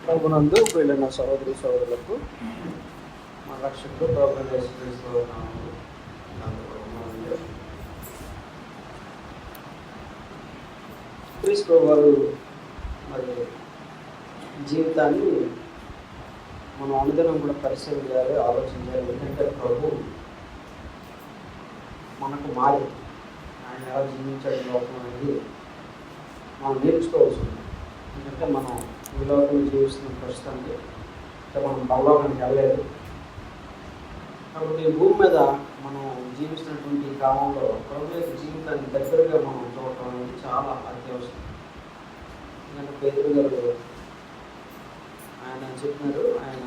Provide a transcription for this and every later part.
ప్రభునందు వెళ్ళిన సహోదరి సహోదరులకు మా రక్షకుడు ప్రభుత్వ క్రీస్తు వారు మరి జీవితాన్ని మనం అనుదినం కూడా పరిశీలన చేయాలి, ఆలోచించాలి. ఎందుకంటే ప్రభు మనకు మారి ఆయన ఎలా జీవించడం లోపం అనేది మనం నేర్చుకోవాల్సి ఉంది. ఎందుకంటే మనం ఈ లోకంలో జీవిస్తున్న ప్రస్తుతానికి మనం పరలోకానికి వెళ్ళలేదు. కాబట్టి భూమి మీద మనం జీవిస్తున్నటువంటి కాలంలో ప్రభు యొక్క జీవితాన్ని దగ్గరగా మనం చూడటం అనేది చాలా అత్యవసరం. ఎందుకంటే పేతురు గారు ఆయన చెప్పినారు, ఆయన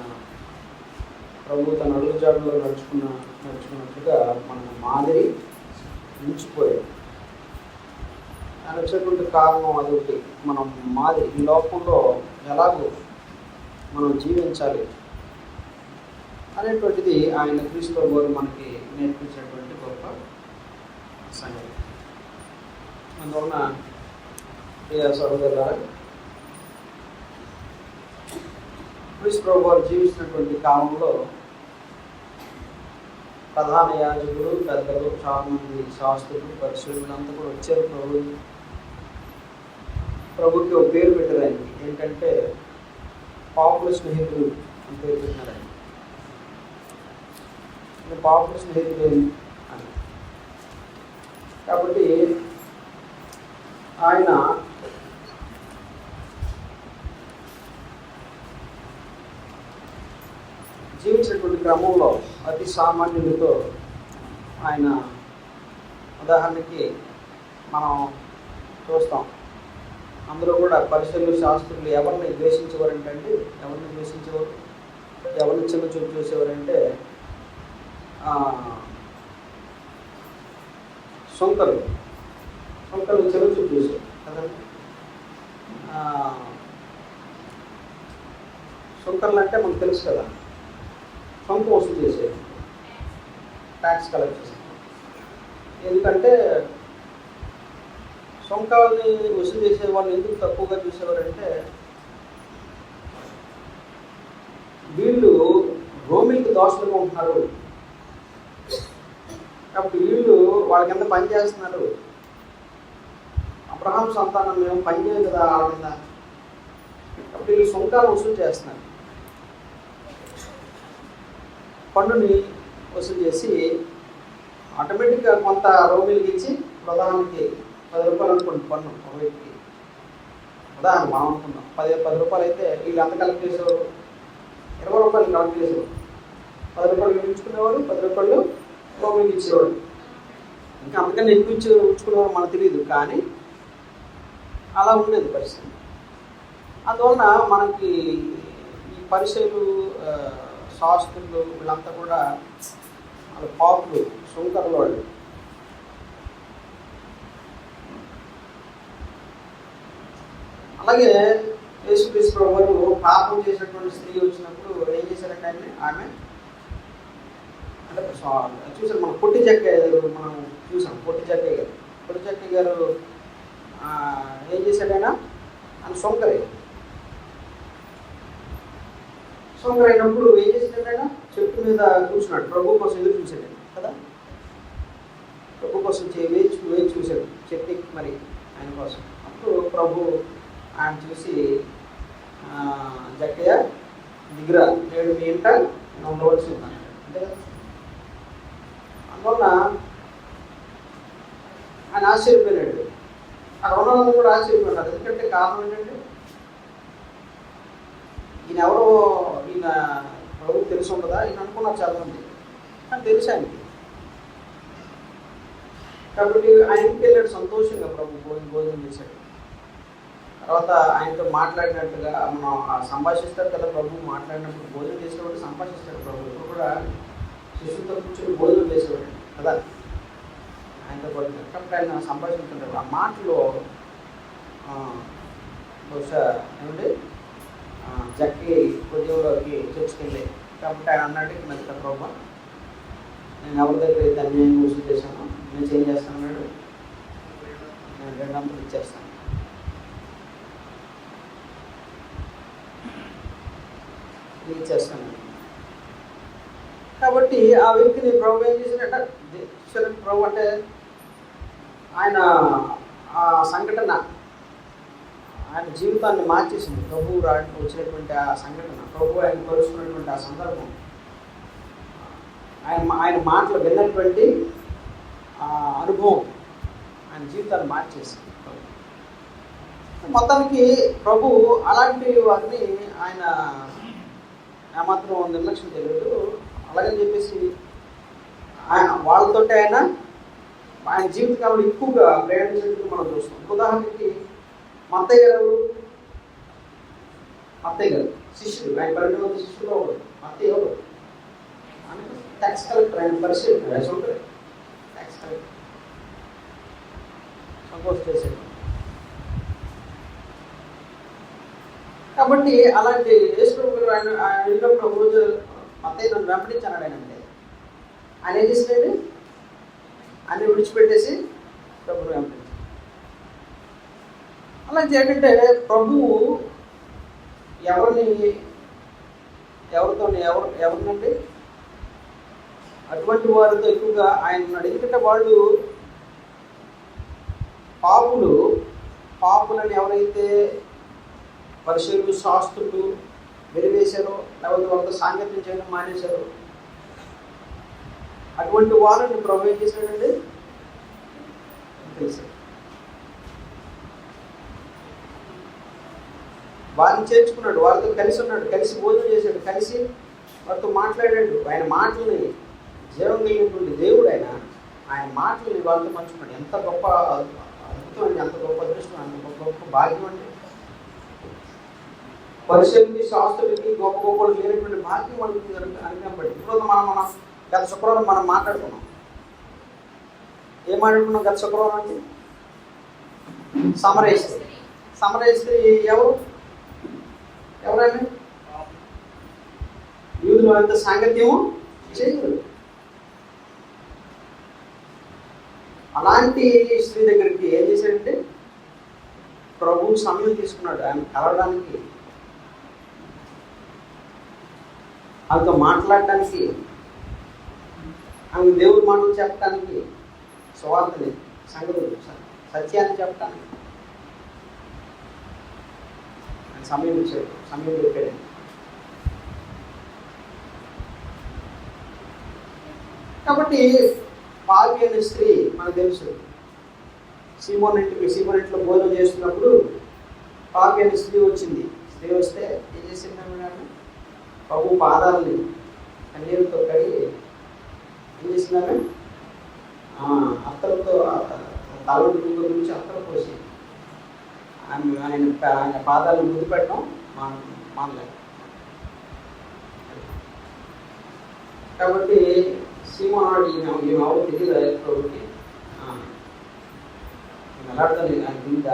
ప్రభు తన అడుగుజాడులో నడుచుకున్నట్లుగా మనం మాదిరి మించిపోయాడు. ఆయన వచ్చేటువంటి కారణం అదొకటి, మనం మాదిరి ఈ లోకంలో ఎలాగో మనం జీవించాలి అనేటువంటిది ఆయన క్రీస్తు వారు మనకి నేర్పించినటువంటి గొప్ప సంగతి. అందువలన ప్రియ సహోదరులారా, క్రీస్తు వారు జీవిస్తున్నటువంటి కాలంలో ప్రధాన యాజకులు, పెద్దలు, చాలా మంది శాస్త్రులు, పరిశీలకులు అంతా కూడా వచ్చారు. ప్రభుకి ఒక పేరు పెట్టారు ఆయనకి. ఏంటంటే పాపుల స్నేహితుడు అని పేరు పెట్టినారు ఆయన. పాపుల స్నేహితుడు అని. కాబట్టి ఆయన జీవించినటువంటి క్రమంలో అతి సామాన్యులతో ఆయన, ఉదాహరణకి మనం చూస్తాం, అందరూ కూడా పరిశీలన శాస్త్రులు ఎవరిని ద్వేషించేవారంటే ఎవరిని చిన్న చూపు చూసేవారంటే సొంతలు చిన్న చూపు చూసేవారు కదండి. సొంతలు అంటే మనకు తెలుసు కదా, సొంత వసూలు చేసేది, ట్యాక్స్ కలెక్ట్ చేసేది. ఎందుకంటే సొంకాలని వసూలు చేసే వాళ్ళు ఎందుకు తక్కువగా చూసేవారంటే, వీళ్ళు రోమిల్కి దోషులుగా ఉంటున్నారు కాబట్టి వీళ్ళు వాళ్ళ కింద పని చేస్తున్నారు. అబ్రహాం సంతానం మేము పని చేయదు కదా వాళ్ళ కింద, కాబట్టి వీళ్ళు సొంకాలు వసూలు చేస్తున్నారు. పన్నుని వసూలు చేసి ఆటోమేటిక్గా కొంత రోమిల్కి ఇచ్చి, ప్రధానికి 10 రూపాయలు అనుకోండి పన్ను ఒక వ్యక్తికి. ఉదాహరణ మనం అనుకుందాం, 10 రూపాయలు అయితే వీళ్ళు ఎంత కలెక్ట్ చేసేవారు, 20 రూపాయలు కలెక్ట్ చేసేవారు. 10 రూపాయలు ఉంచుకునేవారు, 10 రూపాయలు రోమిల్కి ఇచ్చేవాడు. ఇంకా అంతకన్నా ఎక్కువ ఉంచుకునేవారు మనకు తెలియదు, కానీ అలా ఉండేది పరిస్థితి. అందువలన మనకి ఈ పరిచయలు, శాస్త్రులు వీళ్ళంతా కూడా వాళ్ళ పాపులు, సుంకర్ల వాళ్ళు. అలాగే యేసుక్రీస్తు వారు పాపం చేసినటువంటి స్త్రీ వచ్చినప్పుడు ఏం చేశారంటే ఆమె అంటే చూసారు, మనం పొట్టి చెక్కయ్య మనం చూసాం. పొట్టి చెక్కయ్య గారు ఏం చేశాడైనా ఆయన సొంకరైనప్పుడు ఏం చేశాడైనా చెట్టు మీద కూర్చున్నాడు. ప్రభు కోసం ఎదురు చూశాడు కదా, ప్రభు కోసం వేచి చూశాడు చెట్టు మరి ఆయన కోసం. అప్పుడు ప్రభు ఆయన చూసి, జక్కయ్య దిగురా, నేను మీ ఇంట ఉండవలసి ఉన్నాను అంతే కదా. అందువలన ఆయన ఆశ్చర్యపోయినాడు, అక్కడ ఉన్న కూడా ఆశ్చర్యపోయినాడు. ఎందుకంటే కారణం ఏంటంటే ఈయన ఎవరో, ఈయన ప్రభుకి తెలిసి ఉండదా, ఈయన అనుకున్నారు చాలా మంది, కానీ తెలుసు ఆయనకి. కాబట్టి ఆయన ఇంటికి వెళ్ళాడు సంతోషంగా, ప్రభు భోజనం చేశాడు. తర్వాత ఆయనతో మాట్లాడినట్టుగా మనం సంభాషిస్తారు కదా, ప్రభు మాట్లాడినప్పుడు భోజనం చేసేవాడు సంభాషిస్తాడు. ప్రభు ఇప్పుడు కూడా శిష్యులతో కూర్చొని భోజనం చేసేవాడు కదా ఆయనతో పాటు. కాబట్టి ఆయన సంభాషిస్తుంటాడు. ఆ మాటలో బహుశా ఏమంటే జక్కి ఉద్యోగంలోకి చర్చకెళ్ళి, కాబట్టి ఆయన అన్నాడు, మెత్త ప్రభు నేను ఎవరి దగ్గర అయితే అన్యాయంగా వసూలు చేశాను, నేను చేంజ్ చేస్తాను అన్నాడు, నేను 2 ఇచ్చేస్తాను. వ్యక్తిని ప్రభు ఏం చేసినట్ట ప్రభు అంటే ఆయన ఆ సంఘటన ఆయన జీవితాన్ని మార్చేసింది. ప్రభు రావడానికి వచ్చినటువంటి ఆ సంఘటన, ప్రభు ఆయన కలుసుకున్నటువంటి ఆ సందర్భం, ఆయన మాటలు విన్నటువంటి ఆ అనుభవం ఆయన జీవితాన్ని మార్చేసింది. మొత్తానికి ప్రభు అలాంటి వారిని ఆయన ఏమాత్రం నిర్లక్ష్యం చేయలేదు. అలాగని చెప్పేసి ఆయన వాళ్ళతోటి ఆయన జీవితకాలంలో ఎక్కువగా ప్రయాణించినట్టు మనం చూస్తాం. ఉదాహరణకి మత్తయ్య గారు శిష్యుడు, ఆయన 12 మంది శిష్యులు ఒకడు. మత్తయ్య ఎవరు? ట్యాక్స్ కలెక్టర్, ఆయన పరిశీలన ట్యాక్స్ కలెక్టర్ సపోజ్ చేశాడు. కాబట్టి అలాంటి యేసు ఆయన వెళ్ళినప్పుడు ఒక రోజు మత్తయ్య నన్ను వెంబడించాడు. ఆయన ఏం చేసినాడు? అన్ని విడిచిపెట్టేసి ప్రభుని వెంబడించాడు. అలాంటి ఏంటంటే ప్రభువు ఎవరినండి అటువంటి వారితో ఎక్కువగా ఆయన ఉన్నాడు. ఎందుకంటే వాళ్ళు పాపులని ఎవరైతే పరిశీలు శాస్త్రులు వెలివేశారో, లేకపోతే వాళ్ళతో సాంగత్యం చేయడం మానేశారో, అటువంటి వాళ్ళని ప్రభు ఏం చేశాడండి తెలుసు. వారిని చేర్చుకున్నాడు, వారితో కలిసి ఉన్నాడు, కలిసి భోజనం చేశాడు, కలిసి వారితో మాట్లాడాడు. ఆయన మాటలని జీవం కలిగినటువంటి దేవుడు ఆయన మాటలని వాళ్ళతో పంచుకున్నాడు. ఎంత గొప్ప అద్భుతం అండి, ఎంత గొప్ప అదృష్టం, అంత గొప్ప భాగ్యం అండి. పరిశీలికి శాస్త్రులకి గొప్ప గొప్పలకు లేనటువంటి భాగ్యం మనకి అనుకబడి. ఇప్పుడు మనం గత శుక్రవారం మనం మాట్లాడుకున్నాం. ఏం మాట్లాడుకున్నాం గత శుక్రవారం అంటే? సమరయిస్తే ఎవరైనా యూదులు అంత సాంగత్యము చేయరు. అలాంటి స్త్రీ దగ్గరికి ఏం చేశాడంటే ప్రభు సమయం తీసుకున్నాడు ఆయన కలవడానికి, వాళ్ళతో మాట్లాడడానికి, ఆమె దేవుడి మాటలు చెప్పడానికి, సువార్తని సంగతులు సత్యాన్ని చెప్పడానికి ఆయన సమయం ఇచ్చాడు, సమయం పెట్టాడు. కాబట్టి పాపి అనే స్త్రీ మనకు తెలుసు. సీమోనెంట్లో భోజనం చేస్తున్నప్పుడు పాపి అనే స్త్రీ వచ్చింది. స్త్రీ వస్తే ఏం చేసిందామె? ప్రభు పాదాలని కన్నీరుతో కడిగి ఏం చేసిందామె? అత్తలతో తల నుంచి అత్తలు పోసి ఆయన పాదాలను ముద్దు పెట్టడం మానలేదు. కాబట్టి సీమోనాడు ఈమె ఎవరు తెలియదు ప్రభుకి, ఎలాడుతుంది ఆయన కింద.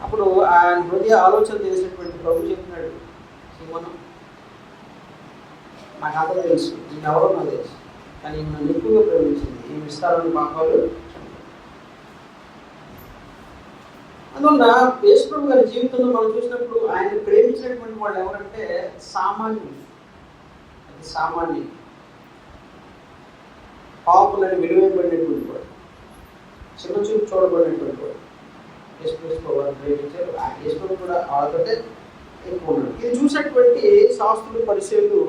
అప్పుడు ఆయన హృదయ ఆలోచన చేసినటువంటి ప్రభు చెప్తున్నాడు, సీమోను నాకు అంతా తెలుసు, నేను ఎవరో నాకు తెలుసు, కానీ ఈమె నన్ను ఎక్కువగా ప్రేమించింది, ఈ విస్తారమైన పాపాలు. అందువల్ల యేసు ప్రభు గారి జీవితంలో మనం చూసినప్పుడు ఆయన ప్రేమించినటువంటి వాళ్ళు ఎవరంటే సామాన్యులు, పాపులని విలువైనటువంటి వాడు, చిన్న చూపు చూడబడినటువంటి వాడు యేసు ప్రభు వారిని ప్రేమించారు. యేసు ప్రభు కూడా వాళ్ళతోటే ఎక్కువ ఉన్నాడు. ఇది చూసినటువంటి శాస్త్రులు పరిశీలు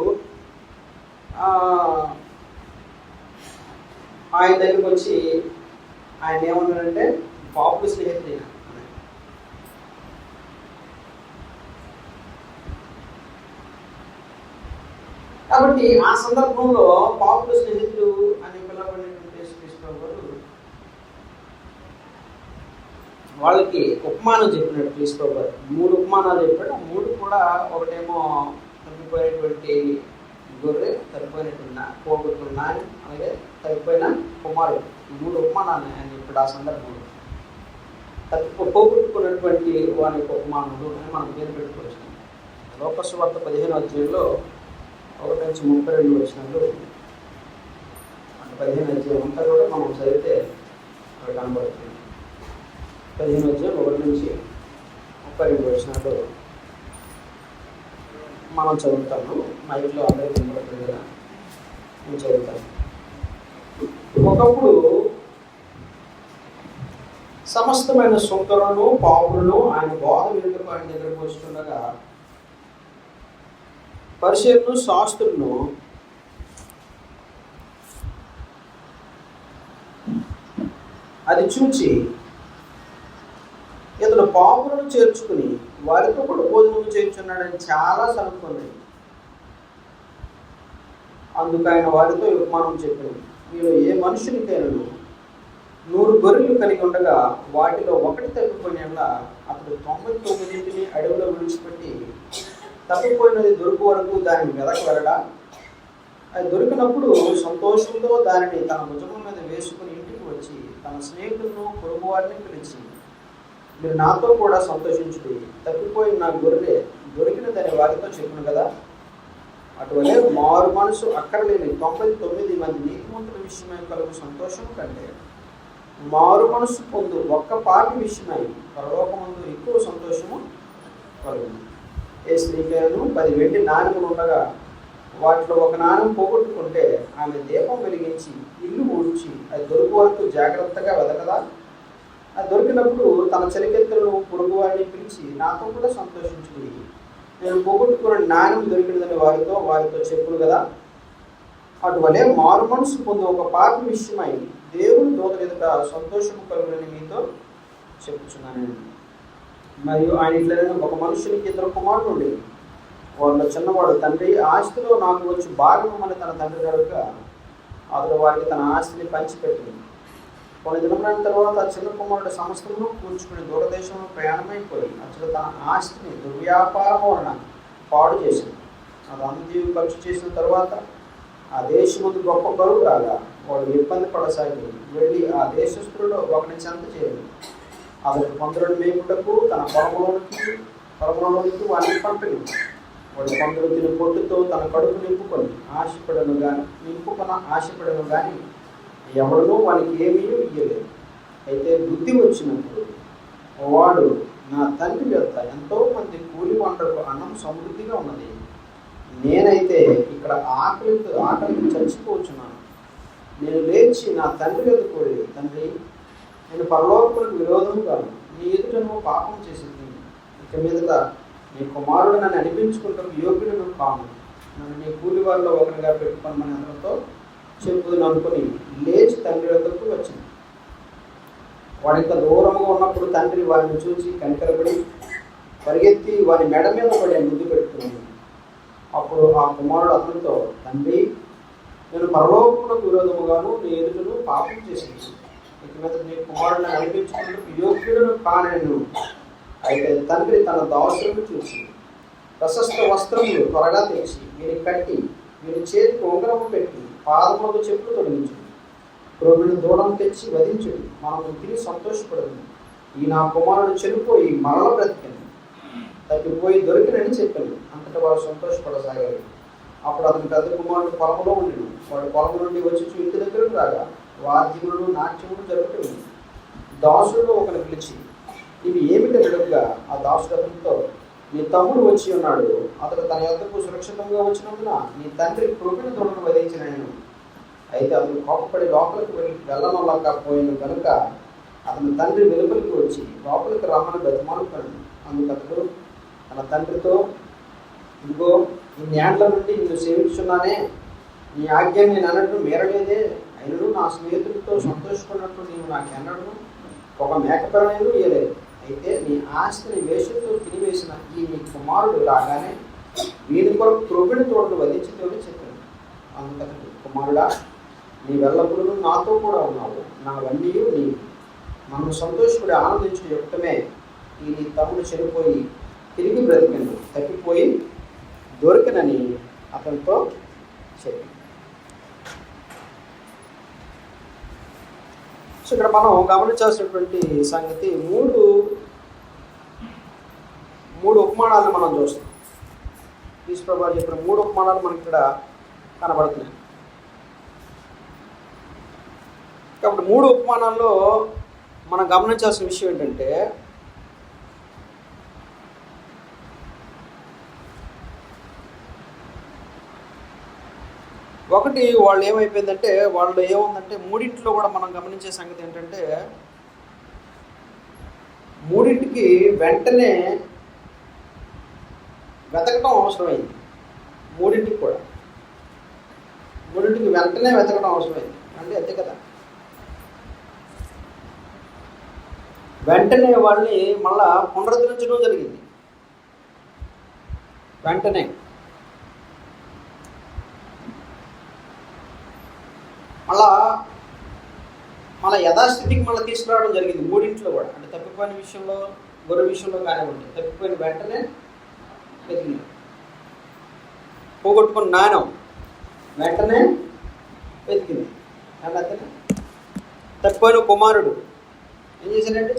ఆయన దగ్గరికి వచ్చి ఆయన ఏమన్నాడంటే పాపుల స్నేహితుడైన. కాబట్టి ఆ సందర్భంలో పాపుల స్నేహితుడు అని పిలవబడినటువంటి యేసుక్రీస్తు వాళ్ళకి ఉపమానం చెప్పినట్టు క్రీస్తు 3 ఉపమానాలు చెప్పాడు. ఆ 3 కూడా ఒకటేమో తప్పిపోయినటువంటి గొర్రె, తప్పిపోయినటువంటి పోగొట్టుకున్న నాని, అలాగే తప్పిపోయిన కుమారుడు. 3 ఉపమానాలు ఆయన చెప్పాడు. ఆ సందర్భంలో పోగొట్టుకున్నటువంటి వారి యొక్క ఉపమానాలు అని మనం పేరు పెట్టుకోవచ్చు. లోకసువార్త 15వ అధ్యాయంలో 1 నుంచి 32 వచనాలు, 15వ అధ్యాయం అంతా కూడా మనం చదివితే అక్కడ కనబడుతుంది. 15వ అధ్యాయం 1 నుంచి 32 వచనాలు మనం చదువుతాము. మైక్లో అందరికీ కనబడుతుంది కదా. నేను చదువుతాను. ఒకప్పుడు సమస్తమైన సుంకరులను పాపులను ఆయన బోధ వినుటకు ఆయన దగ్గరకు వస్తుండగా పరిసయ్యులను శాస్త్రులను అది చూచి ఇతడు పాపులను చేర్చుకుని వారితో కూడా భోజనం చేర్చున్నాడని చాలా సనుక్కుంది. అందుకు ఆయన వారితో ఉపమానం చెప్పింది, మీరు ఏ మనుషునికైనా 100 గొర్రెలు కలిగి ఉండగా వాటిలో ఒకటి తప్పిపోయిన అతడు 99 అడవిలో విడిచిపెట్టి తప్పిపోయినది దొరుకు వరకు దానిని వెదకగలడా? అది దొరికినప్పుడు సంతోషంతో దానిని తన భుజం మీద వేసుకుని ఇంటికి వచ్చి తన స్నేహితులను పొరుగు వారిని పిలిచి, మీరు నాతో కూడా సంతోషించుడి, తప్పిపోయిన నా గొర్రె దొరికినదని వారితో చెప్పును కదా. అటువలే మారు మనసు అక్కర్లేని 99 మంది నీతిమంతుల విషయమై కలుగు సంతోషం కంటే మారు మనసు పొందు ఒక్క పాపి విషయమై పరలోకమందు ఎక్కువ సంతోషము కలుగును. ఏ స్త్రీకైనను 10 వెండి నాణెములు ఉండగా వాటిలో ఒక నాణెం పోగొట్టుకుంటే ఆమె దీపం వెలిగించి ఇల్లు ఊడ్చి అది దొరుకు వరకు జాగ్రత్తగా వెదకదా? అది దొరికినప్పుడు తన చెలికెత్తలను పొరుగు వారిని పిలిచి నాతో కూడా సంతోషించుకుని నేను పోగొట్టుకున్న నాణ్యం దొరికినదని వారితో చెప్పును కదా. అటువలే మారు మనసు పొంది ఒక పాపి విషయమై దేవుని దూత ఎదుట సంతోషము కలుగునని మీతో చెప్పుచున్నాను. మరియు ఆయన ఇట్లనే ఒక మనుషునికి 2 కుమారులు ఉండేవి. వాళ్ళ చిన్నవాడు తండ్రి ఆస్తిలో నాకు వచ్చి భాగమని తన తండ్రి అడుగుగా అతడు వారికి తన ఆస్తిని పంచిపెట్టింది. కొన్ని దినముల తర్వాత ఆ చిన్న కుమారుడు సమస్తమును కూర్చుకుని దూరదేశంలో ప్రయాణమైపోయి అతడు తన ఆస్తిని దుర్వ్యాపారం వలన పాడు చేసింది. అది అంతయు ఖర్చు చేసిన తర్వాత ఆ దేశముందు గొప్ప బరువు రాగా వాడు ఇబ్బంది పడసాగి వెళ్ళి ఆ దేశస్థులలో ఒకరిని చెంత చేయండి. అతడు కొందరుని మేపుటకు తన పొలంలోనికి వాడిని పంపిణీ. వాడు కొందరు తిని పొట్టుతో తన కడుపు నింపుకొని ఆశపడను కానీ ఎవడనూ వానికి ఏమీ ఇయ్యలేదు. అయితే బుద్ధి వచ్చినప్పుడు వాడు నా తండ్రి యొక్క ఎంతో మంది కూలి వంటకు అన్నం సమృద్ధిగా ఉన్నది, నేనైతే ఇక్కడ ఆకలికి చచ్చిపోతున్నాను. నేను లేచి నా తండ్రి వద్దకు వెళ్ళి, తండ్రి, నేను పరలోకములకు విరోధముగా నీ ఎదుటను పాపం చేసింది. ఇక మీదట నీ కుమారుడు నన్ను అనిపించుకుంటాను యోగ్యులను కాను. నన్ను నీ కూలి వారిలో ఒకరిగా పెట్టుకోమని అందరితో చెప్పుదని అనుకుని లేచి తండ్రి వద్దకు వచ్చింది. వాడు ఇంత దూరంగా ఉన్నప్పుడు తండ్రి వారిని చూసి కనికరపడి పరిగెత్తి వారి మెడ మీద పడి ముద్దు పెట్టుకున్నాడు. అప్పుడు ఆ కుమారుడు అతనితో, తండ్రి, నేను పరలోకములకు విరోధముగాను నీ ఎదుటను పాపం చేసింది. ఇక మీద నీ కుమారుడిని అనిపించుకున్నట్టు యోగ్యులను కానేను. అయితే తండ్రి తన దాసులను చూసి ప్రశస్త వస్త్రములు త్వరగా తెచ్చి వీరిని కట్టి వీరి చేతికి ఉంగరము పెట్టి పాదములకు చెప్పులు తొలగించు, ప్రభుని దూడం తెచ్చి వధించుడు, మనము తిని సంతోషపడదు. ఈ నా కుమారుడు చనిపోయి మరల బ్రతికింది, తప్పిపోయి దొరికినని చెప్పాను. అంతటా వారు సంతోషపడసాగారు. అప్పుడు అతని పెద్ద కుమారుడు పొలంలో ఉండేది. వాడు పొలం నుండి వచ్చి ఇంటి దగ్గరకు రాగా వాద్యములు నాట్యములు జరుగుతుంది. దాసుడు ఒకరిని పిలిచి ఇవి ఏమిటని అడుగుగా ఆ దాసుడు అతనితో, నీ తమ్ముడు వచ్చి ఉన్నాడు, అతడు తన యొద్దకు సురక్షితంగా వచ్చినందున నీ తండ్రి కృపిని దొంగను వధించినాను. అయితే అతను కోపపడి లోపలికి వెళ్ళనలేకపోయాను కనుక అతని తండ్రి వెలుపలికి వచ్చి లోపలికి రమ్మని బతిమాలుకున్నాడు. అందుకు అతడు తన తండ్రితో, ఇదిగో ఇన్నేళ్ల నుండి నిన్ను సేవించున్నానే, నీ ఆజ్ఞ నేను అన్నట్టు మీరలేదే. అయినను నా స్నేహితులతో సంతోషపడినట్టు నీవు నాకెన్నడూ ఒక మేకపిల్లనైనా ఇయ్యలేదు. అయితే నీ ఆస్తిని వేషంతో తినివేసిన ఈ నీ కుమారుడు రాగానే వీడి కొరకు త్రొవ్విడి తోటను వధించుతోనే చెప్పాను. అందుకని కుమారుడా, నీ వెళ్ళప్పుడు నాతో కూడా ఉన్నావు, నావన్నీ నీ నన్ను సంతోషపడి ఆనందించిన యుక్తమే. ఈ నీ తమ్ముడు చనిపోయి తిరిగి బ్రతికిండు, తప్పిపోయి దొరికినని అతనితో చెప్పి. సో ఇక్కడ మనం గమనించాల్సినటువంటి సంగతి మూడు ఉపమానాలను మనం చూస్తాం. యేసు ప్రభువు చెప్పిన 3 ఉపమానాలు మనకి ఇక్కడ కనబడుతున్నాయి. కాబట్టి 3 ఉపమానాల్లో మనం గమనించాల్సిన విషయం ఏంటంటే, ఒకటి వాళ్ళు ఏమైపోయిందంటే, వాళ్ళు ఏముందంటే మూడింటిలో కూడా మనం గమనించే సంగతి ఏంటంటే, మూడింటికి వెంటనే వెతకటం అవసరమైంది. మూడింటికి వెంటనే వెతకడం అవసరమైంది అంటే అంతే కదా. వెంటనే వాళ్ళని మళ్ళా పునరుద్ధరించడం జరిగింది. వెంటనే మళ్ళా యథాస్థితికి మళ్ళీ తీసుకురావడం జరిగింది మూడింట్లో కూడా. అంటే తప్పిపోయిన విషయంలో, గొర్రె విషయంలో కానివ్వండి, తప్పిపోయిన వెంటనే వెతికింది. పోగొట్టుకున్న నాణ్యం వెంటనే వెతికింది. అంతేనా. తప్పిపోయిన కుమారుడు ఏం చేశాడండి?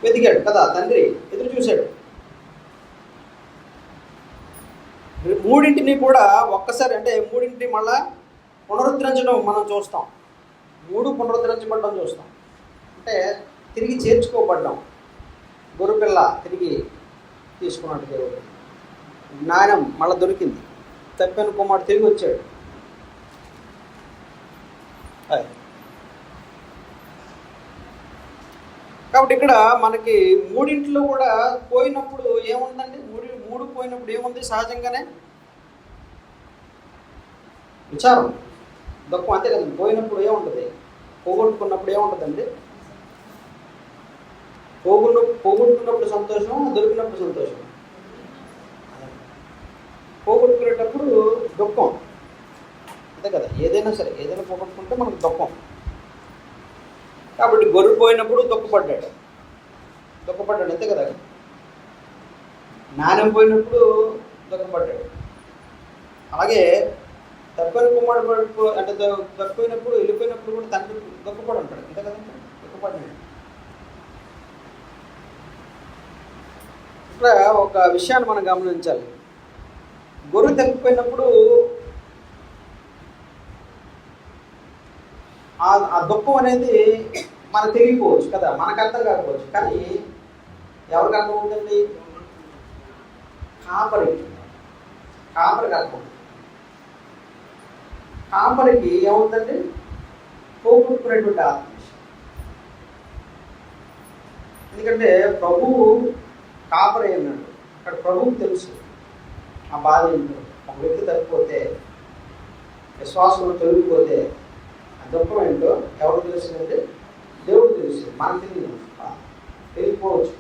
వెతికాడు కదా, తండ్రి ఎదురు చూశాడు. మూడింటిని కూడా ఒక్కసారి అంటే మూడింటిని మళ్ళా పునరుద్ధరించడం మనం చూస్తాం. మూడు పునరుద్ధరించబడడం చూస్తాం. అంటే తిరిగి చేర్చుకోబడ్డాం. గొర్రెపిల్ల తిరిగి తీసుకున్నాడు దేవుడు. జ్ఞానం మళ్ళీ దొరికింది. తప్పిన కుమారుడు తిరిగి వచ్చాడు. కాబట్టి ఇక్కడ మనకి మూడింట్లో కూడా పోయినప్పుడు ఏముందండి? మూడు పోయినప్పుడు ఏముంది? సహజంగానే విచారం, దుఃఖం, అంతే కదండి. పోయినప్పుడు ఏముంటుంది? పోగొట్టుకున్నప్పుడు ఏముంటుందండి? పోగొట్టుకున్నప్పుడు సంతోషం, దొరికినప్పుడు సంతోషం. పోగొట్టుకునేటప్పుడు దుఃఖం, అంతే కదా. ఏదైనా సరే, ఏదైనా పోగొట్టుకుంటే మనకు దుఃఖం. కాబట్టి గొర్రె పోయినప్పుడు దుఃఖపడ్డాడు, అంతే కదా. నాణ్యం పోయినప్పుడు దుఃఖపడ్డాడు. అలాగే తప్పిన కుమారుడు అంటే తప్పిపోయినప్పుడు, వెళ్ళిపోయినప్పుడు కూడా తండ్రి దుఃఖపడి ఉంటాడు, అంతే కదా. దుఃఖపడ్డాడు. ఇక్కడ ఒక విషయాన్ని మనం గమనించాలి. గొర్రె తప్పిపోయినప్పుడు ఆ దుఃఖం అనేది మనకు తెలియకపోవచ్చు కదా, మనకు అర్థం కాకపోవచ్చు. కానీ ఎవరికి అర్థం అవుతుంది? కాపరికి అర్థం. కాపరికి ఏమవుతుందండి? పోగొట్టుకునేటువంటి ఆత్మవిషయం. ఎందుకంటే ప్రభువు కాపరి అన్నాడు. అక్కడ ప్రభువుకి తెలుసు ఆ బాధ ఏంటో. ఒక వ్యక్తి తప్పిపోతే, విశ్వాసంలో తొలగిపోతే ఆ దుఃఖం ఏంటో ఎవరు తెలుస్తుందంటే దేవుడు తెలుసు. మనకు తెలియకపోవచ్చు.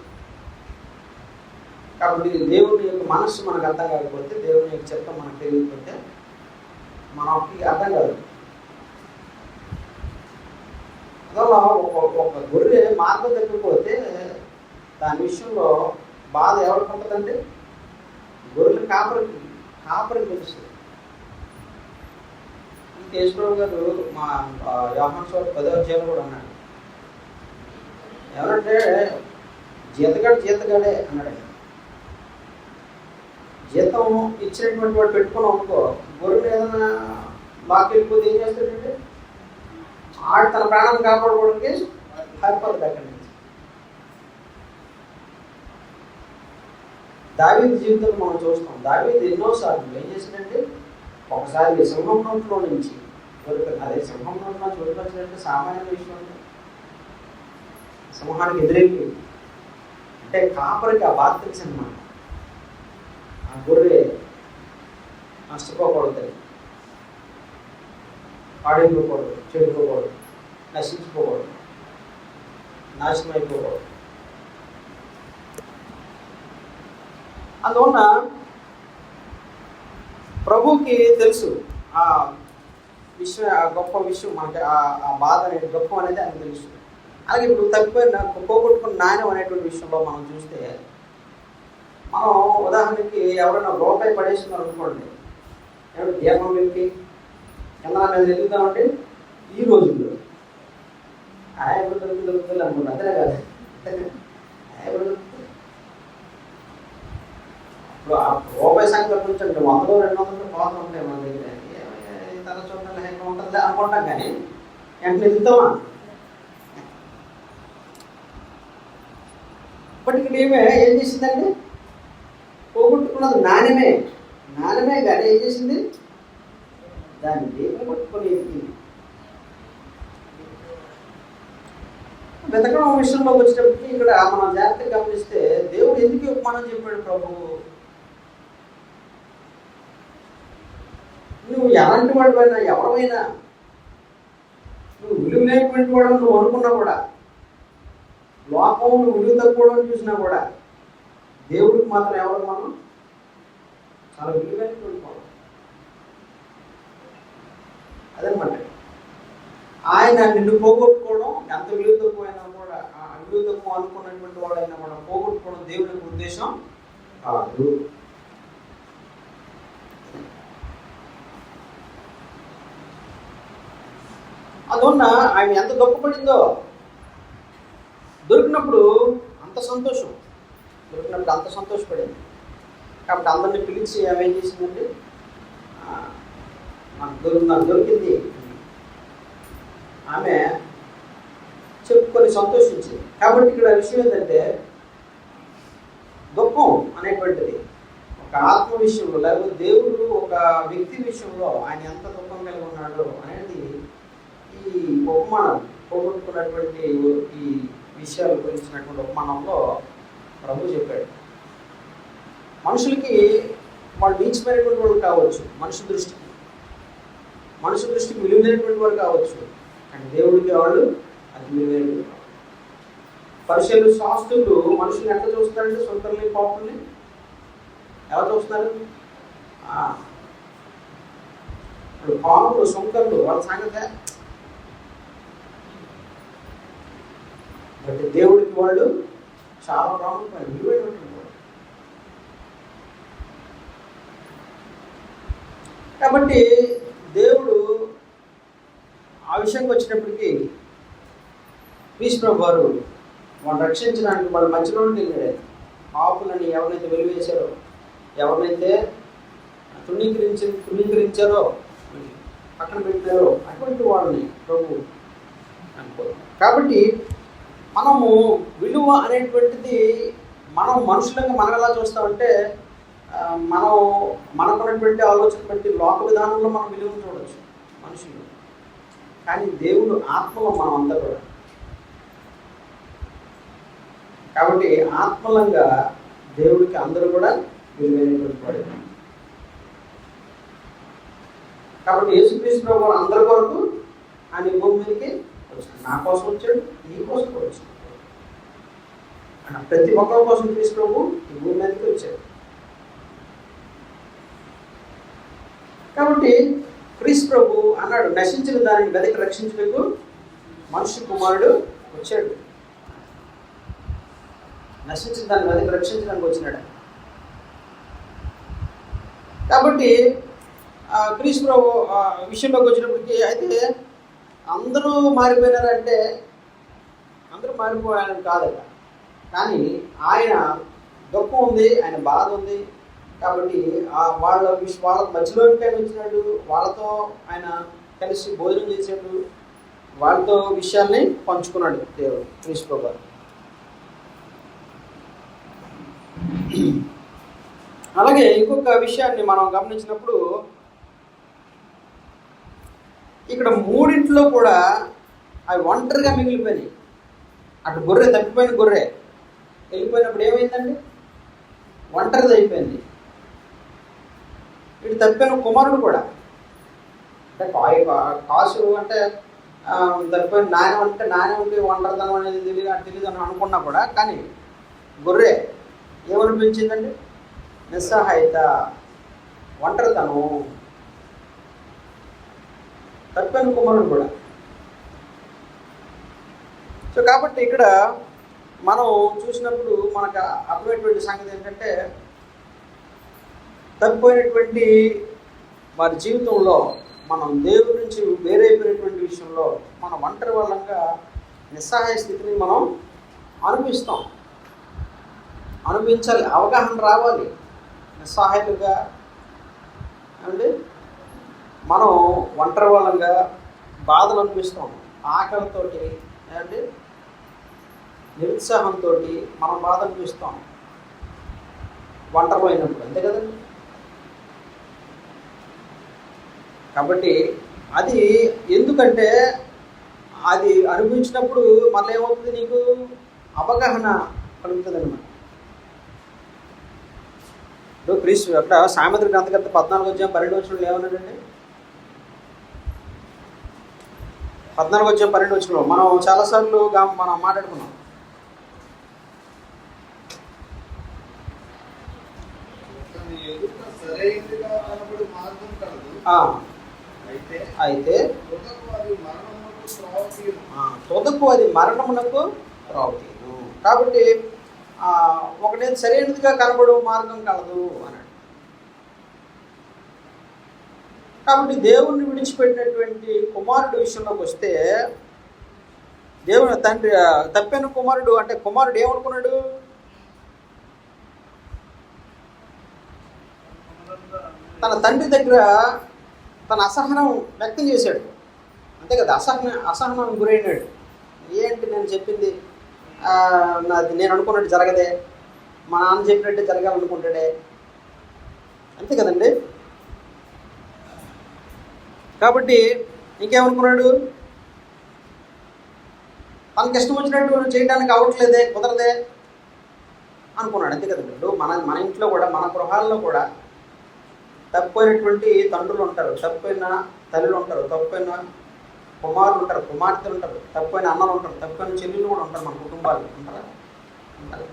కాబట్టి దేవుని యొక్క మనస్సు మనకు అర్థం కాకపోతే, దేవుని యొక్క చిత్తం మనకు తెలియకపోతే మనకి అర్థం కాదు. అందువల్ల ఒక గొర్రె మార్గం తప్పిపోతే దాని విషయంలో బాధ ఎవరికి ఉంటుందంటే గొర్రెల కాపరికి తెలుస్తుంది. కేశవరావు గారు మా యోహాను సువార్త 10వ అధ్యాయంలో కూడా అన్నాడు. ఎవరంటే జీతగాడే అన్నాడు. జీతం ఇచ్చినటువంటి వాడు పెట్టుకున్నాం అనుకో, గొర్రెలు ఏదైనా బాగా వెళ్ళిపోతే ఏం చేస్తాడంటే ఆడు తన ప్రాణం కాపాడుకోవడానికి హరిపోతుంది అక్కడి నుంచి. దావీదు జీవితంలో మనం చూస్తాం. దావీదు ఎన్నోసార్లు ఏం చేశాడంటే, ఒకసారి సింహం నోట్లో నుంచి అదే సింహం నోట్లో నుంచి వదిలిపెట్టాలంటే సామాన్య విషయం అంటే సింహానికి ఎదురెళ్ళి అంటే కాపరికి ఆ బాధ తెలిసి అన్నమాట. ఆ గొర్రె నష్టపోకూడదు, పాడైపోకూడదు, చెడిపోకూడదు, నశించిపోకూడదు, నాశనం అయిపోకూడదు. అందువలన ప్రభువుకి తెలుసు ఆ విషయం, ఆ గొప్ప విషయం. మనకి ఆ బాధ అనేది, దుఃఖం అనేది ఆయనకు తెలుసు. అలాగే ఇప్పుడు తప్పిపోయిన పోగొట్టుకున్న నాణ్యం అనేటువంటి విషయంలో మనం చూస్తే, మనం ఉదాహరణకి ఎవరైనా రూపాయి పడేస్తున్నారు అనుకోండి, ఎవరు దీపం పెట్టి కింద మీద ఎదుగుతామంటే ఈ రోజుల్లో ఎప్పుడు దొరుకుతుంది అనుకుంటా, అంతే కదా. ఎప్పుడు దొరుకుతుంది? ఇప్పుడు ఆ రూపాయి సంఖ్య కొంచెం 100 200 పోతూ ఉంటాయి మన దగ్గర. తల చూడాలి ఎక్కడ ఉంటుంది అనుకుంటాం, కానీ వెంటనే ఎదుగుతామా? ఇప్పటికి ఏం చేసిందండి? పోగొట్టుకున్నది నాణ్యమే. జ్ఞానమే కానీ ఏం చేసింది? దాన్ని దేవుని పట్టుకొని ఎదిగింది. వెతకడం విషయంలోకి వచ్చేటప్పటికి ఇక్కడ మనం జాగ్రత్తగా గమనిస్తే దేవుడు ఎందుకు ఉపమానం చెప్పాడు? ప్రభువు నువ్వు ఎలాంటి వాడివైనా, ఎవరైనా, నువ్వు విలువ లేనటువంటి వాడు నువ్వు అనుకున్నా కూడా, లోకం నువ్వు విలువ తక్కువ చూసినా కూడా, దేవుడికి మాత్రం ఎవరు మనం చాలా విలువైనటువంటి వాడు. అదనమాట. ఆయన నిన్ను పోగొట్టుకోవడం, ఎంత విలువ తక్కువైనా కూడా, విలువ తక్కువ అనుకున్నటువంటి వాడైనా కూడా పోగొట్టుకోవడం దేవుడి యొక్క ఉద్దేశం కాదు. అందువల్ల ఆయన ఎంత దుఃఖపడిందో, దొరికినప్పుడు అంత సంతోషం, దొరికినప్పుడు అంత సంతోషపడింది. కాబట్టి అందరినీ పిలిచి ఆమె ఏం చేసిందంటే, నాకు దొరికింది ఆమె చెప్పుకొని సంతోషించింది. కాబట్టి ఇక్కడ విషయం ఏంటంటే, దుఃఖం అనేటువంటిది ఒక ఆత్మ విషయంలో, లేకపోతే దేవుడు ఒక వ్యక్తి విషయంలో ఆయన ఎంత దుఃఖం కలిగి ఉన్నాడో అనేది ఈ ఉపమానం, పోగొట్టుకున్నటువంటి ఈ విషయాల గురించినటువంటి ఉపమానంలో ప్రభు చెప్పాడు. మనుషులకి వాళ్ళు నీచమైనటువంటి వాళ్ళు కావచ్చు, మనుషు దృష్టికి విలువైనటువంటి వారు కావచ్చు, కానీ దేవుడికి వాళ్ళు అది విలువైనటువంటి. పరిశీలు శాస్త్రులు మనుషుల్ని ఎట్లా చూస్తారంటే, సొంతల్ని పాపుల్ని ఎలా చూస్తున్నారు? ఇప్పుడు పాములు, సొంతలు వాళ్ళ సంగతే. బట్ దేవుడికి వాళ్ళు చాలా ప్రాముఖ్యమైన విలువైనటువంటి వాడు. కాబట్టి దేవుడు ఆ విషయంకి వచ్చేటప్పటికి క్రీస్తు ప్రభు వారు వాళ్ళు రక్షించడానికి వాళ్ళ మధ్యలోకి వెళ్ళాడు. పాపులని ఎవరినైతే వెలివేశారో, ఎవరినైతే తృణీకరించారో, పక్కన పెట్టారో, అటువంటి వాళ్ళని ప్రభు అనుకోరు. కాబట్టి మనము విలువ అనేటువంటిది మనం మనుషులంగా మనం ఎలా చూస్తామంటే, మనం మనకున్నటువంటి ఆలోచన బట్టి లోక విధానంలో మనం విలువను చూడవచ్చు మనుషులు. కానీ దేవుడు ఆత్మలో మనం అంతా కూడా. కాబట్టి ఆత్మలంగా దేవుడికి అందరూ కూడా విలువైనటువంటి వాడు. కాబట్టి యేసుక్రీస్తు ప్రభువు అందరి కొరకు ఆయన భూమి మీదకి వచ్చాడు. నా కోసం వచ్చాడు, నీ కోసం వచ్చాడు. ప్రతి ఒక్కరి కోసం క్రీస్తు ప్రభువు ఈ భూమి మీదకి వచ్చాడు. కాబట్టి క్రీస్తు ప్రభు అన్నాడు, నశించిన దానిని వెదకి రక్షించಬೇಕು మనుష్య కుమారుడు వచ్చాడు. నశించిన దాన్ని వెదకి రక్షించడానికి వచ్చినాడు. కాబట్టి క్రీస్తు ప్రభు విషయంలోకి వచ్చినప్పటికీ అయితే అందరూ మారిపోయినారంటే అందరూ మారిపోయారని కాదట. కానీ ఆయన దుఃఖం ఉంది, ఆయన బాధ ఉంది. కాబట్టి వాళ్ళ మధ్యలోకి ఆయన వచ్చినాడు, వాళ్ళతో ఆయన కలిసి భోజనం చేసాడు, వాళ్ళతో విషయాల్ని పంచుకున్నాడు దేవుడు క్రీస్తు ప్రభు. అలాగే ఇంకొక విషయాన్ని మనం గమనించినప్పుడు ఇక్కడ మూడింట్లో కూడా అవి ఒంటరిగా మిగిలిపోయినాయి. అటు గొర్రె, తప్పిపోయిన గొర్రె వెళ్ళిపోయినప్పుడు ఏమైందండి? ఒంటరిది అయిపోయింది. ఇటు తప్పిపోయిన కుమారుడు కూడా, అంటే కాసు అంటే తప్పిపోయిన నాణ్యం అంటే నాణ్యం ఉండి ఒంటరిదనం అనేది తెలియదు అని అనుకున్నా కూడా, కానీ గొర్రె ఏమనిపించిందండి? నిస్సహాయత, ఒంటరితనం. తప్పిపోయిన కుమారుడు కూడా. సో కాబట్టి ఇక్కడ మనం చూసినప్పుడు మనకు అర్థమైనటువంటి సంగతి ఏంటంటే, తప్పిపోయినటువంటి వారి జీవితంలో మనం దేవుడి నుంచి వేరైపోయినటువంటి విషయంలో మనం ఒంటరి వాళ్ళంగా నిస్సహాయ స్థితిని మనం అనిపించాలి, అవగాహన రావాలి. నిస్సహాయులుగా అంటే మనం ఒంటరి వాళ్ళంగా బాధలు అనిపిస్తాం, ఆకలితోటి అంటే నిరుత్సాహంతో మనం బాధ అనిపిస్తాం ఒంటరి అయినప్పుడు, అంతే కదండి. కాబట్టి అది ఎందుకంటే అది అనుభవించినప్పుడు మళ్ళీ ఏమవుతుంది, నీకు అవగాహన కలుగుతుంది అనమాట. ఇప్పుడు క్రీస్తు అక్కడ సామెతల గ్రంథకర్త 14:12 ఏమన్నాడండి? 14:12 మనం చాలాసార్లు మనం మాట్లాడుకున్నాం. అయితే తొదకు అది మరణమునకు త్రోవతీయును. కాబట్టి ఒకటే సరైనదిగా కనబడు మార్గం కలదు అన్నాడు. కాబట్టి దేవుణ్ణి విడిచిపెట్టినటువంటి కుమారుడు విషయంలోకి వస్తే, దేవుని తండ్రి తప్పిన కుమారుడు అంటే కుమారుడు ఏమనుకున్నాడు? తన తండ్రి దగ్గర తన అసహనం వ్యక్తం చేశాడు, అంతే కదా. అసహనం గురైనాడు. ఏంటి నేను చెప్పింది నేను అనుకున్నట్టు జరగదే, మా నాన్న చెప్పినట్టే జరగాలనుకుంటాడే, అంతే కదండి. కాబట్టి ఇంకేమనుకున్నాడు? తనకి ఇష్టం వచ్చినట్టు చేయడానికి అవ్వట్లేదే, కుదరదే అనుకున్నాడు, అంతే కదండి. ఇప్పుడు మన ఇంట్లో కూడా, మన గృహాల్లో కూడా తప్పైనటువంటి తండ్రులు ఉంటారు, తప్పైన తల్లులు ఉంటారు, తప్పైన కుమారులు ఉంటారు, కుమార్తెలు ఉంటారు, తప్పైన అన్నలు ఉంటారు, తప్పైన చెల్లెలు కూడా ఉంటారు. మన కుటుంబాలు ఉంటారా? ఉంటారు.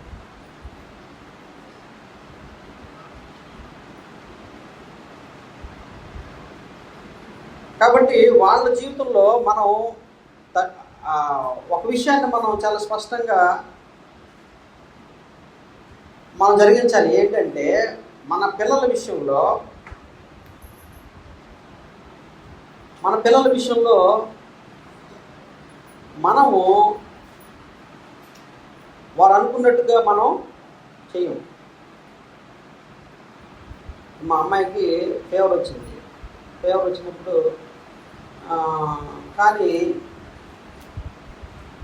కాబట్టి వాళ్ళ జీవితంలో మనం ఒక విషయాన్ని మనం చాలా స్పష్టంగా మనం జరిగించాలి. ఏంటంటే మన పిల్లల విషయంలో మనము వారు అనుకున్నట్టుగా మనం చెయ్యం. మా అమ్మాయికి ఫీవర్ వచ్చినప్పుడు కానీ